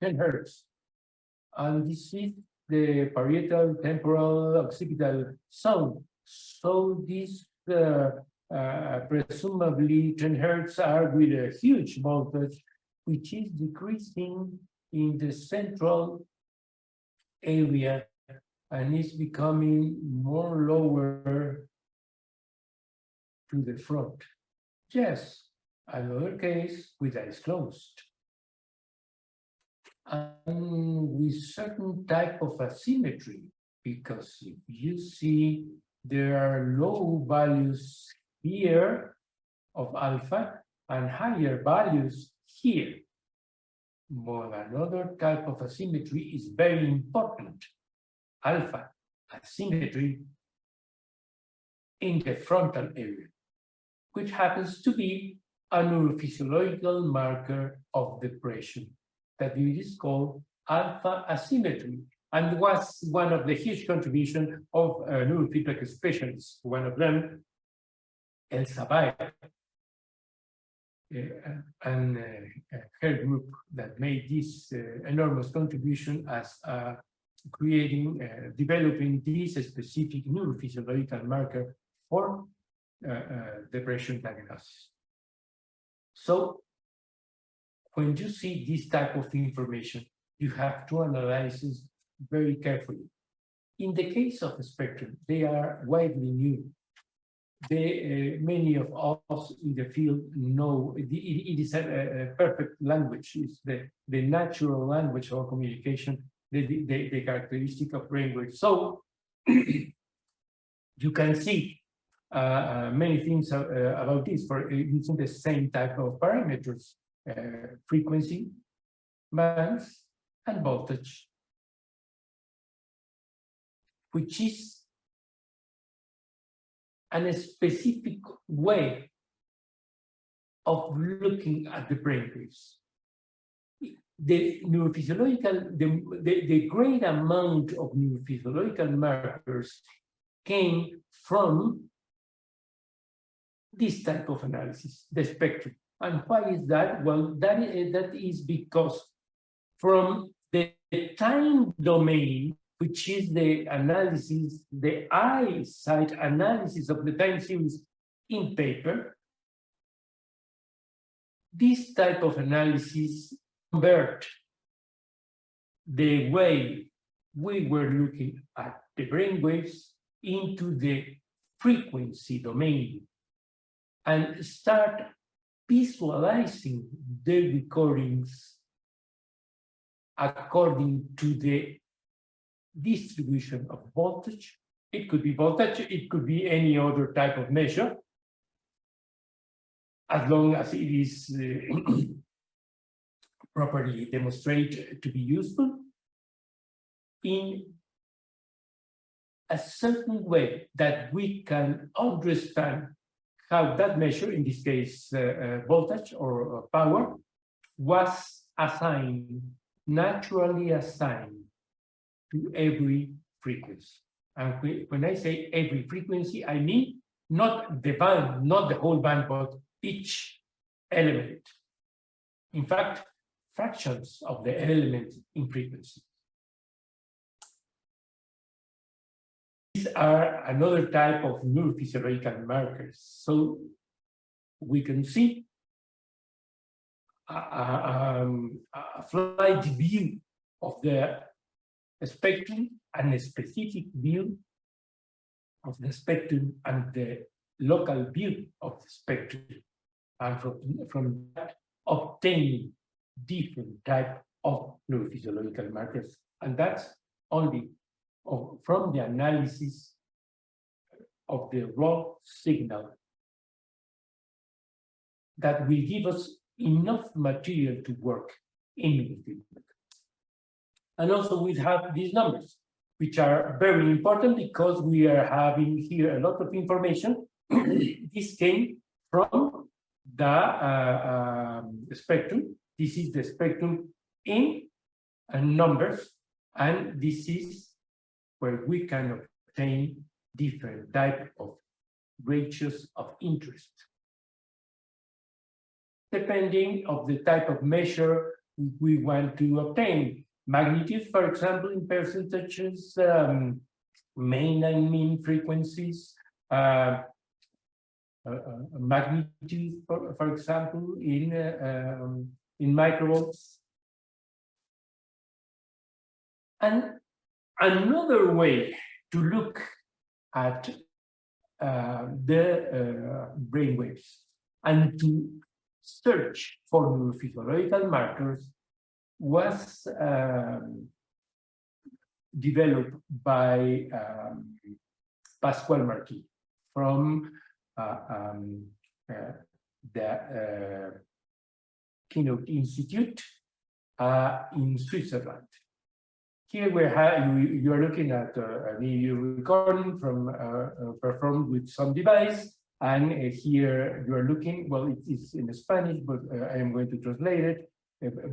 10 hertz. And this is the parietal, temporal, occipital zone. So these presumably 10 hertz are with a huge voltage, which is decreasing in the central area and is becoming more lower to the front. Yes, another case with eyes closed. And with certain type of asymmetry, because if you see there are low values here of alpha and higher values here. But another type of asymmetry is very important. Alpha asymmetry in the frontal area, which happens to be a neurophysiological marker of depression that is called alpha asymmetry, and was one of the huge contributions of neurofeedback specialists. One of them, Elsa Baer, and her group that made this enormous contribution as developing this specific neurophysiological marker for depression diagnosis. So when you see this type of information, you have to analyze it very carefully. In the case of the spectrum, they are widely known. Many of us in the field know it is a perfect language. It's the natural language of communication, the characteristic of brainwaves. So you can see many things about this for using the same type of parameters, frequency, bands, and voltage, which is a specific way of looking at the brainwaves. The neurophysiological, the great amount of neurophysiological markers came from this type of analysis, the spectrum. And why is that? Well, that is because from the The time domain, which is the analysis, the eyesight analysis of the time series in paper, this type of analysis convert the way we were looking at the brainwaves into the frequency domain and start visualizing the recordings according to the distribution of voltage. It could be voltage, it could be any other type of measure, as long as it is properly demonstrated to be useful in a certain way that we can understand how that measure, in this case voltage or power, was assigned, naturally assigned to every frequency. And when I say every frequency, I mean not the band, not the whole band, but each element. In fact, fractions of the element in frequency. These are another type of neurophysiological markers. So we can see a flight view of the spectrum and a specific view of the spectrum and the local view of the spectrum. And from that, obtaining different type of neurophysiological markers. And that's only from the analysis of the raw signal that will give us enough material to work in neurofeedback. And also we have these numbers, which are very important because we are having here a lot of information. This came from the spectrum. This is the spectrum in numbers, and this is where we can obtain different type of ratios of interest, depending of the type of measure we want to obtain. Magnitude, for example, in percentages, main and mean frequencies, magnitude, for example, in microvolts. And another way to look at the brainwaves and to search for neurophysiological markers was developed by Pascual Marquis from the Keynote Institute in Switzerland. Here you are looking at a video recording from performed with some device, and here you are looking, well, it is in Spanish, but I am going to translate it.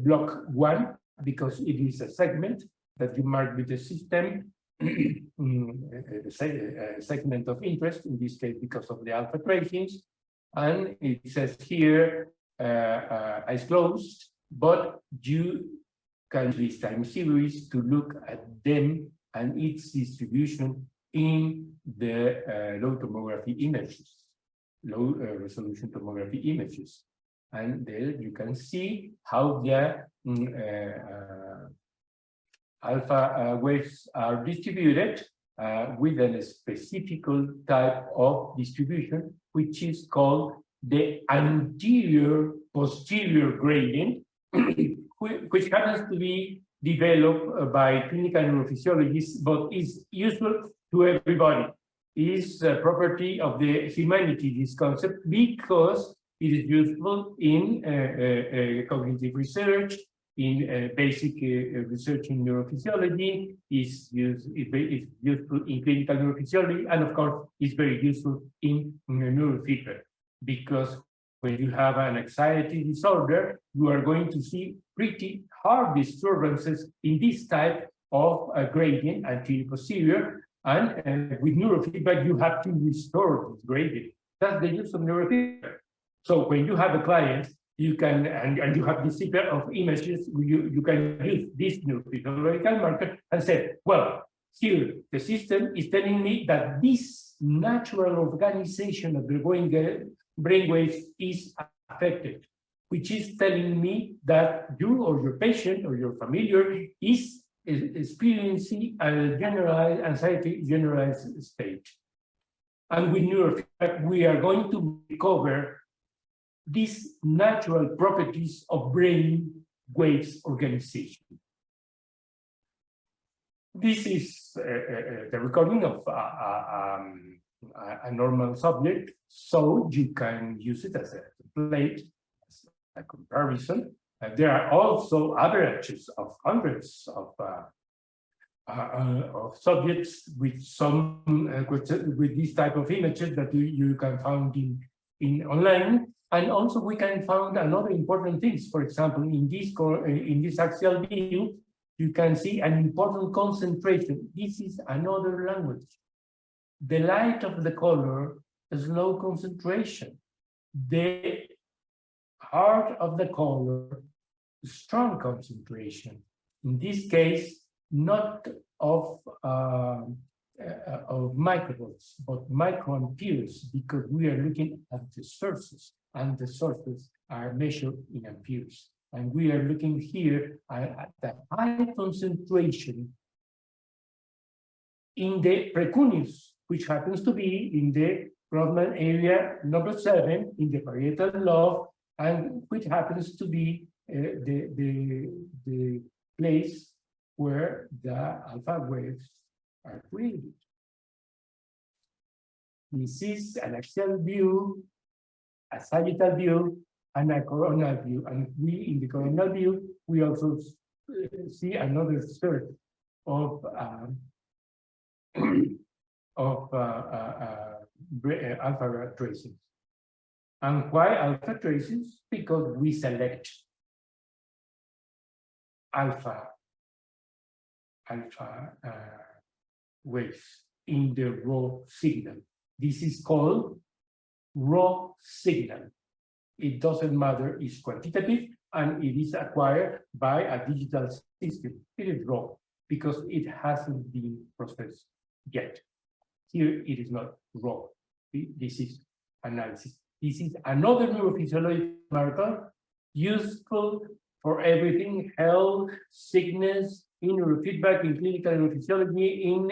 Block 1, because it is a segment that you mark with the system, a segment of interest, in this case because of the alpha tracings, and it says here, eyes closed, but you can use this time series to look at them and its distribution in the low tomography images, low resolution tomography images. And there you can see how the alpha waves are distributed with a specific type of distribution, which is called the anterior-posterior gradient, which happens to be developed by clinical neurophysiologists, but is useful to everybody. Is a property of the humanity, this concept, because it is useful in cognitive research, in basic research in neurophysiology, is useful in clinical neurophysiology, and of course, is very useful in neurofeedback, because when you have an anxiety disorder, you are going to see pretty hard disturbances in this type of gradient, anterior-posterior, and with neurofeedback, you have to restore this gradient. That's the use of neurofeedback. So when you have a client you can, and you have this sequence of images, you can use this new physiological marker and say, well, here the system is telling me that this natural organization of the brain waves is affected, which is telling me that you or your patient or your familiar is experiencing a generalized anxiety generalized state. And with neurofeedback, we are going to recover these natural properties of brain waves organization. This is the recording of a normal subject, so you can use it as a plate, as a comparison. There are also averages of hundreds of subjects with some with this type of images that you can find in online, and also we can find another important things. For example, in this axial view, you can see an important concentration. This is another language. The light of the color is low concentration. The heart of the color, strong concentration. In this case, not of microvolts, but microamperes, because we are looking at the sources, and the sources are measured in amperes. And we are looking here at the high concentration in the precuneus, which happens to be in the Rodman area number 7 in the parietal lobe, and which happens to be the place where the alpha waves are created. This is an axial view, a sagittal view, and a coronal view. And we, in the coronal view, we also see another third of alpha tracings. And why alpha tracings? Because we select alpha waves in the raw signal. This is called raw signal. It doesn't matter, it's quantitative, and it is acquired by a digital system. It is raw because it hasn't been processed yet. Here it is not raw. This is analysis. This is another neurophysiological marker useful for everything: health, sickness, in neurofeedback, in clinical neurophysiology, in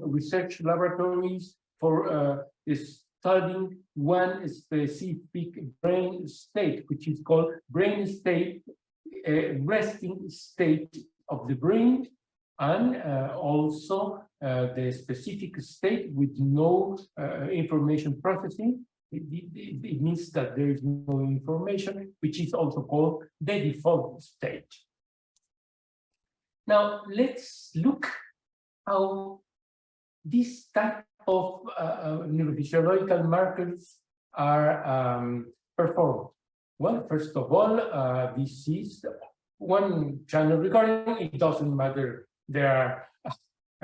research laboratories, for studying one specific brain state, which is called brain state, resting state of the brain, and also the specific state with no information processing. It means that there is no information, which is also called the default state. Now, let's look how this type of neurophysiological markers are performed. Well, first of all, this is one channel recording. It doesn't matter. There are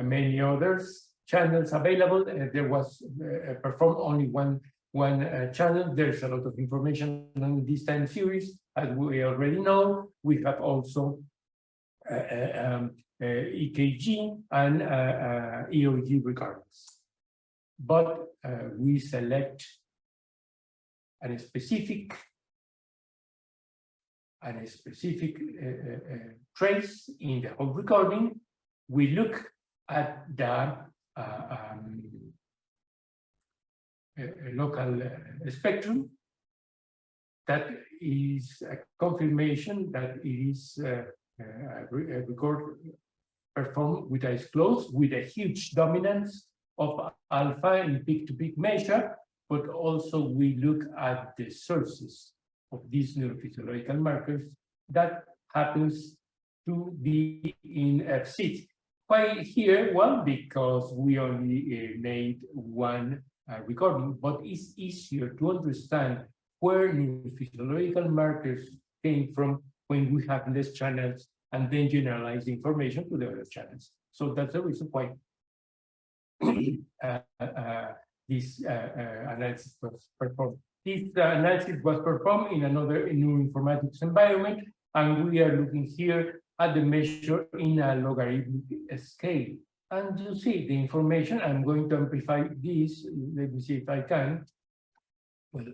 many others channels available. There was performed only one channel. There's a lot of information on this time series, as we already know. We have also EKG and EOG recordings. But we select a specific trace in the whole recording. We look at the local spectrum. That is a confirmation that it is a record performed with eyes closed, with a huge dominance of alpha in peak-to-peak measure, but also we look at the sources of these neurophysiological markers that happens to be in FC. Why here? Well, because we only made one recording, but it's easier to understand where neurophysiological markers came from when we have less channels and then generalize the information to the other channels. So that's the reason why this analysis was performed This analysis was performed in another neuroinformatics environment, and we are looking here at the measure in a logarithmic scale. And you see the information. I'm going to amplify this. Let me see if I can. Well,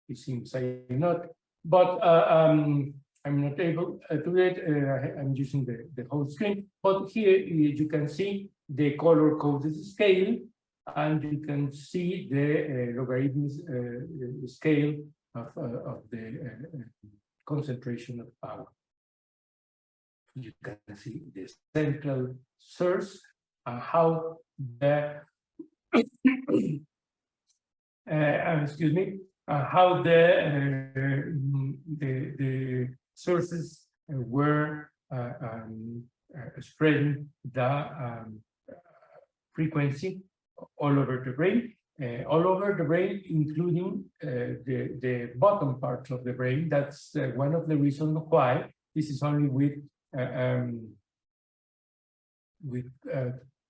it seems I'm not, but I'm not able to do it. I'm using the whole screen. But here you can see the color-coded scale, and you can see the logarithmic scale of the concentration of power. You can see the central source and how the excuse me, how the sources were spreading the frequency all over the brain, including the bottom parts of the brain. That's one of the reasons why this is only with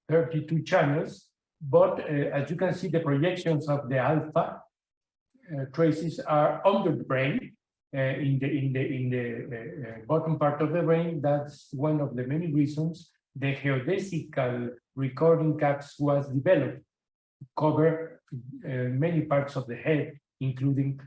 32 channels. But as you can see, the projections of the alpha traces are under the brain, in the bottom part of the brain. That's one of the many reasons the geodesical recording caps was developed to cover many parts of the head, including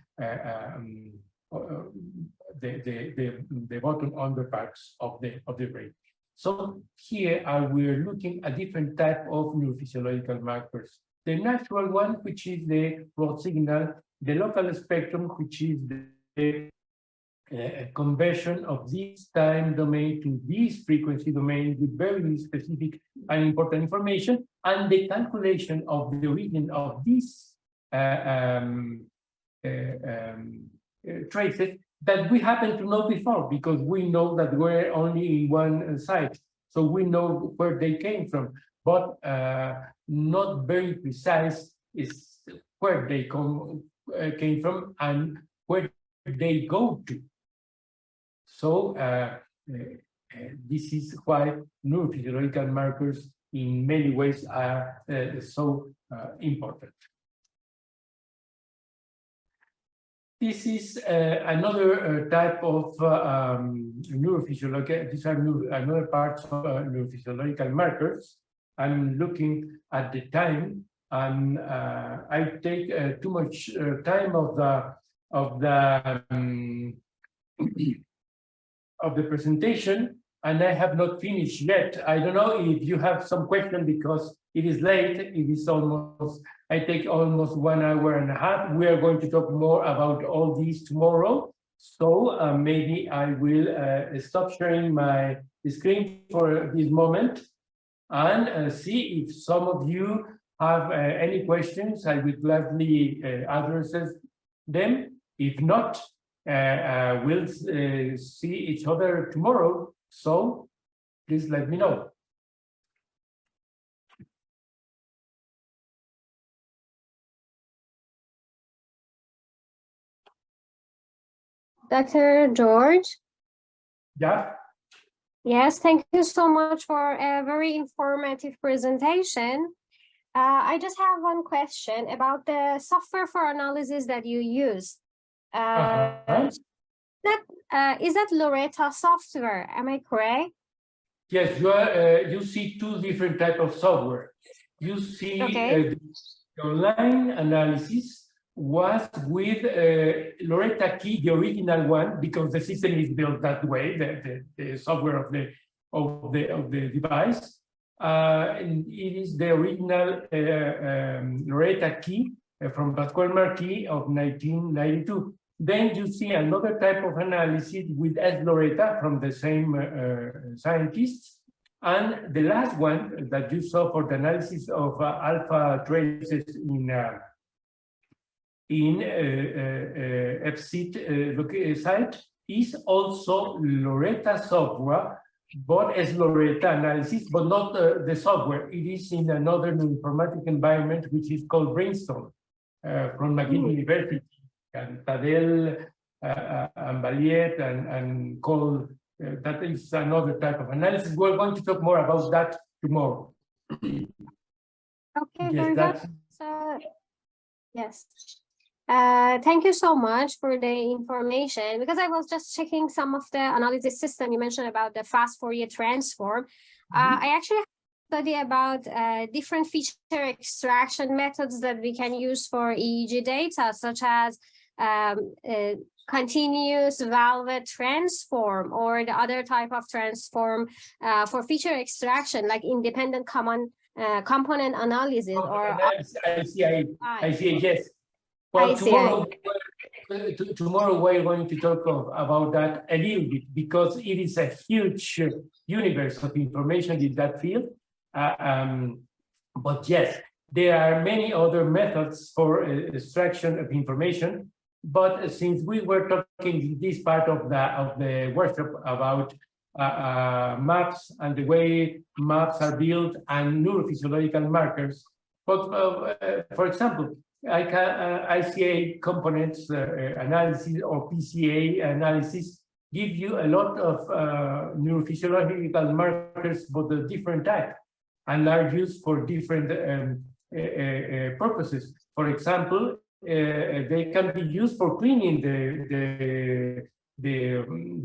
the bottom under parts of the brain. So here we're looking at different type of neurophysiological markers. The natural one, which is the raw signal, the local spectrum, which is the conversion of this time domain to this frequency domain with very specific and important information, and the calculation of the origin of these traces that we happen to know before, because we know that we're only in one side. So we know where they came from, but not very precise is where they came from and where they go to. So this is why neurophysiological markers in many ways are so important. This is another type of neurophysiological, these are another parts of neurophysiological markers. I'm looking at the time, and I take too much time of the presentation, and I have not finished yet. I don't know if you have some question, because it is late. It is almost, I take almost 1 hour and a half. We are going to talk more about all these tomorrow. So maybe I will stop sharing my screen for this moment and see if some of you have any questions. I will gladly address them. If not, we'll see each other tomorrow. So please let me know. Dr. George? Yeah. Yes, thank you so much for a very informative presentation. I just have one question about the software for analysis that you use. Is that Loretta software? Am I correct? Yes, you see two different types of software. You see the online analysis was with Loretta Key, the original one, because the system is built that way, the software of the device. And it is the original Loretta Key from Pascual Marquis of 1992. Then you see another type of analysis with S. Loretta from the same scientists. And the last one that you saw for the analysis of alpha traces in FCIT site is also Loretta software, but as Loretta analysis, but not the software. It is in another informatic environment, which is called Brainstorm from McGill University, and Tadel and Valiet and Cole. That is another type of analysis. We're going to talk more about that tomorrow. Okay, yes, very good. So, yes. Thank you so much for the information, because I was just checking some of the analysis system you mentioned about the fast Fourier transform. I actually study about different feature extraction methods that we can use for EEG data, such as continuous valve transform, or the other type of transform for feature extraction, like independent component analysis, or I see, yes. Well, tomorrow we're going to talk about that a little bit, because it is a huge universe of information in that field. But yes, there are many other methods for extraction of information. But since we were talking in this part of the workshop about maps and the way maps are built and neurophysiological markers, but for example, ICA components analysis or PCA analysis give you a lot of neurophysiological markers, but the different type, and are used for different purposes. For example, they can be used for cleaning the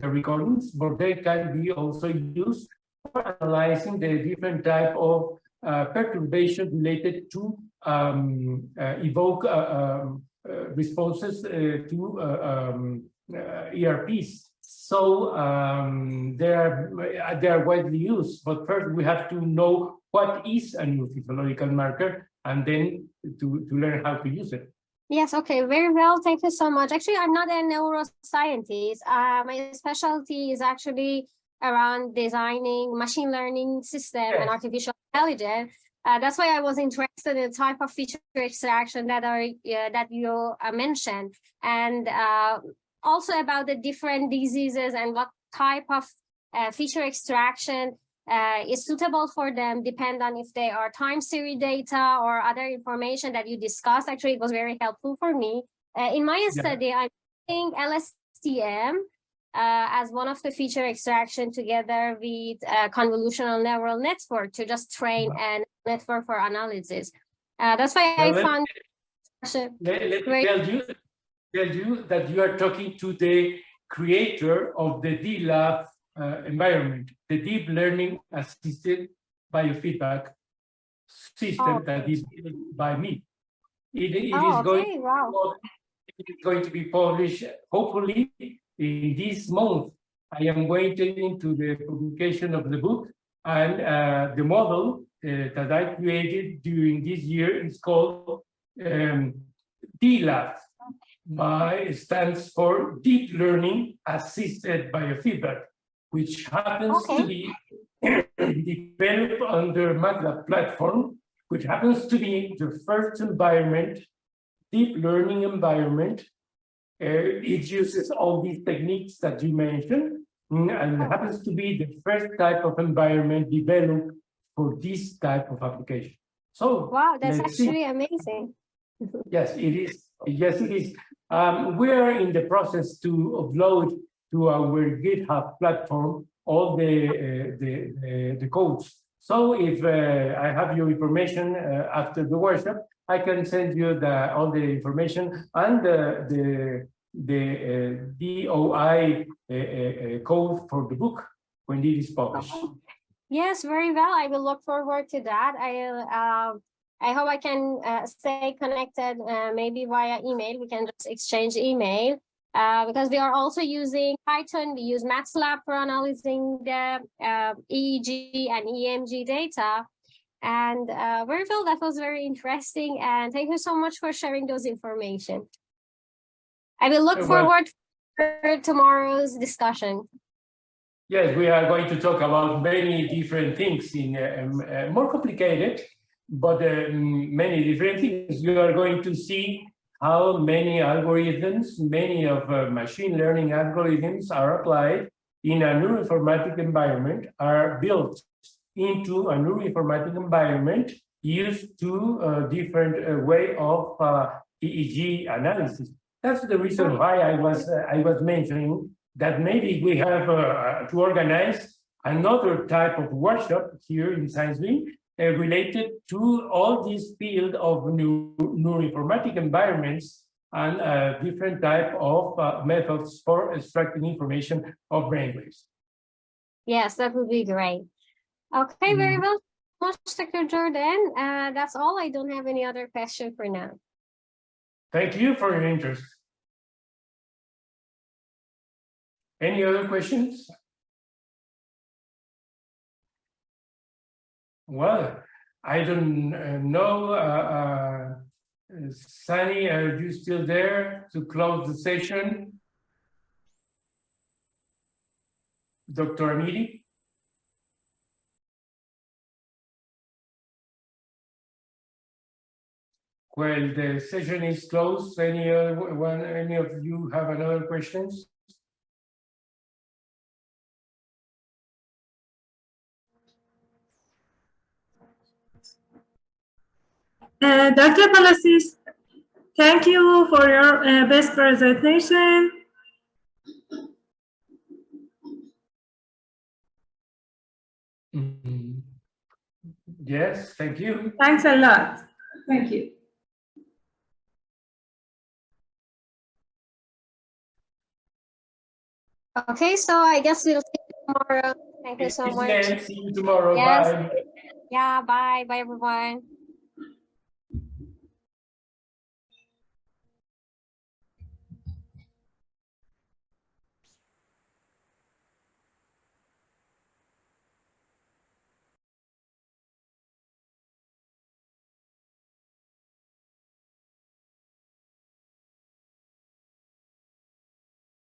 recordings, but they can be also used for analyzing the different type of perturbation related to evoke responses to ERPs. So they are widely used, but first we have to know what is a neurophysiological marker, and then to learn how to use it. Yes, okay, very well. Thank you so much. Actually, I'm not a neuroscientist. My specialty is actually around designing machine learning system and artificial intelligence. That's why I was interested in the type of feature extraction that you mentioned, and also about the different diseases and what type of feature extraction is suitable for them, depend on if they are time series data or other information that you discussed. Actually, it was very helpful for me. In my study, I'm using LSTM as one of the feature extraction together with convolutional neural network to just train a network for analysis. That's why I found. Let me tell you that you are talking to the creator of the DLab environment, the deep learning assisted biofeedback system that is built by me. It is going to be published hopefully in this month. I am waiting to the publication of the book, and the model that I created during this year is called DLab. Stands for Deep Learning Assisted Biofeedback, which happens to be developed under MATLAB platform, which happens to be the first environment, deep learning environment. It uses all these techniques that you mentioned, and happens to be the first type of environment developed for this type of application. So wow, that's actually amazing. Yes, it is. Yes, it is. We are in the process to upload to our GitHub platform all the codes. So if I have your information after the workshop, I can send you all the information and the DOI code for the book when it is published. Yes, very well. I will look forward to that. I hope I can stay connected, maybe via email. We can just exchange email because we are also using Python. We use MATLAB for analyzing the EEG and EMG data. And very well, that was very interesting. And thank you so much for sharing those information. I will look forward for tomorrow's discussion. Yes, we are going to talk about many different things in more complicated, but many different things. You are going to see how many algorithms, many of machine learning algorithms are applied in a neuroinformatic environment, are built into a neuroinformatic environment used to a different way of EEG analysis. That's the reason why I was mentioning that maybe we have to organize another type of workshop here in Science Week related to all this field of neuroinformatic environments and different type of methods for extracting information of brainwaves. Yes, that would be great. Okay, very well. Much, Dr. Jordan. That's all. I don't have any other question for now. Thank you for your interest. Any other questions? Well, I don't know. Sunny, are you still there to close the session? Dr. Amiri? Well, the session is closed. Any of you have another questions? Dr. Palacios, thank you for your best presentation. Yes, thank you. Thanks a lot. Thank you. Okay, so I guess we'll see you tomorrow. Thank you so much. See you tomorrow. Yes. Bye. Yeah, bye. Bye, everyone.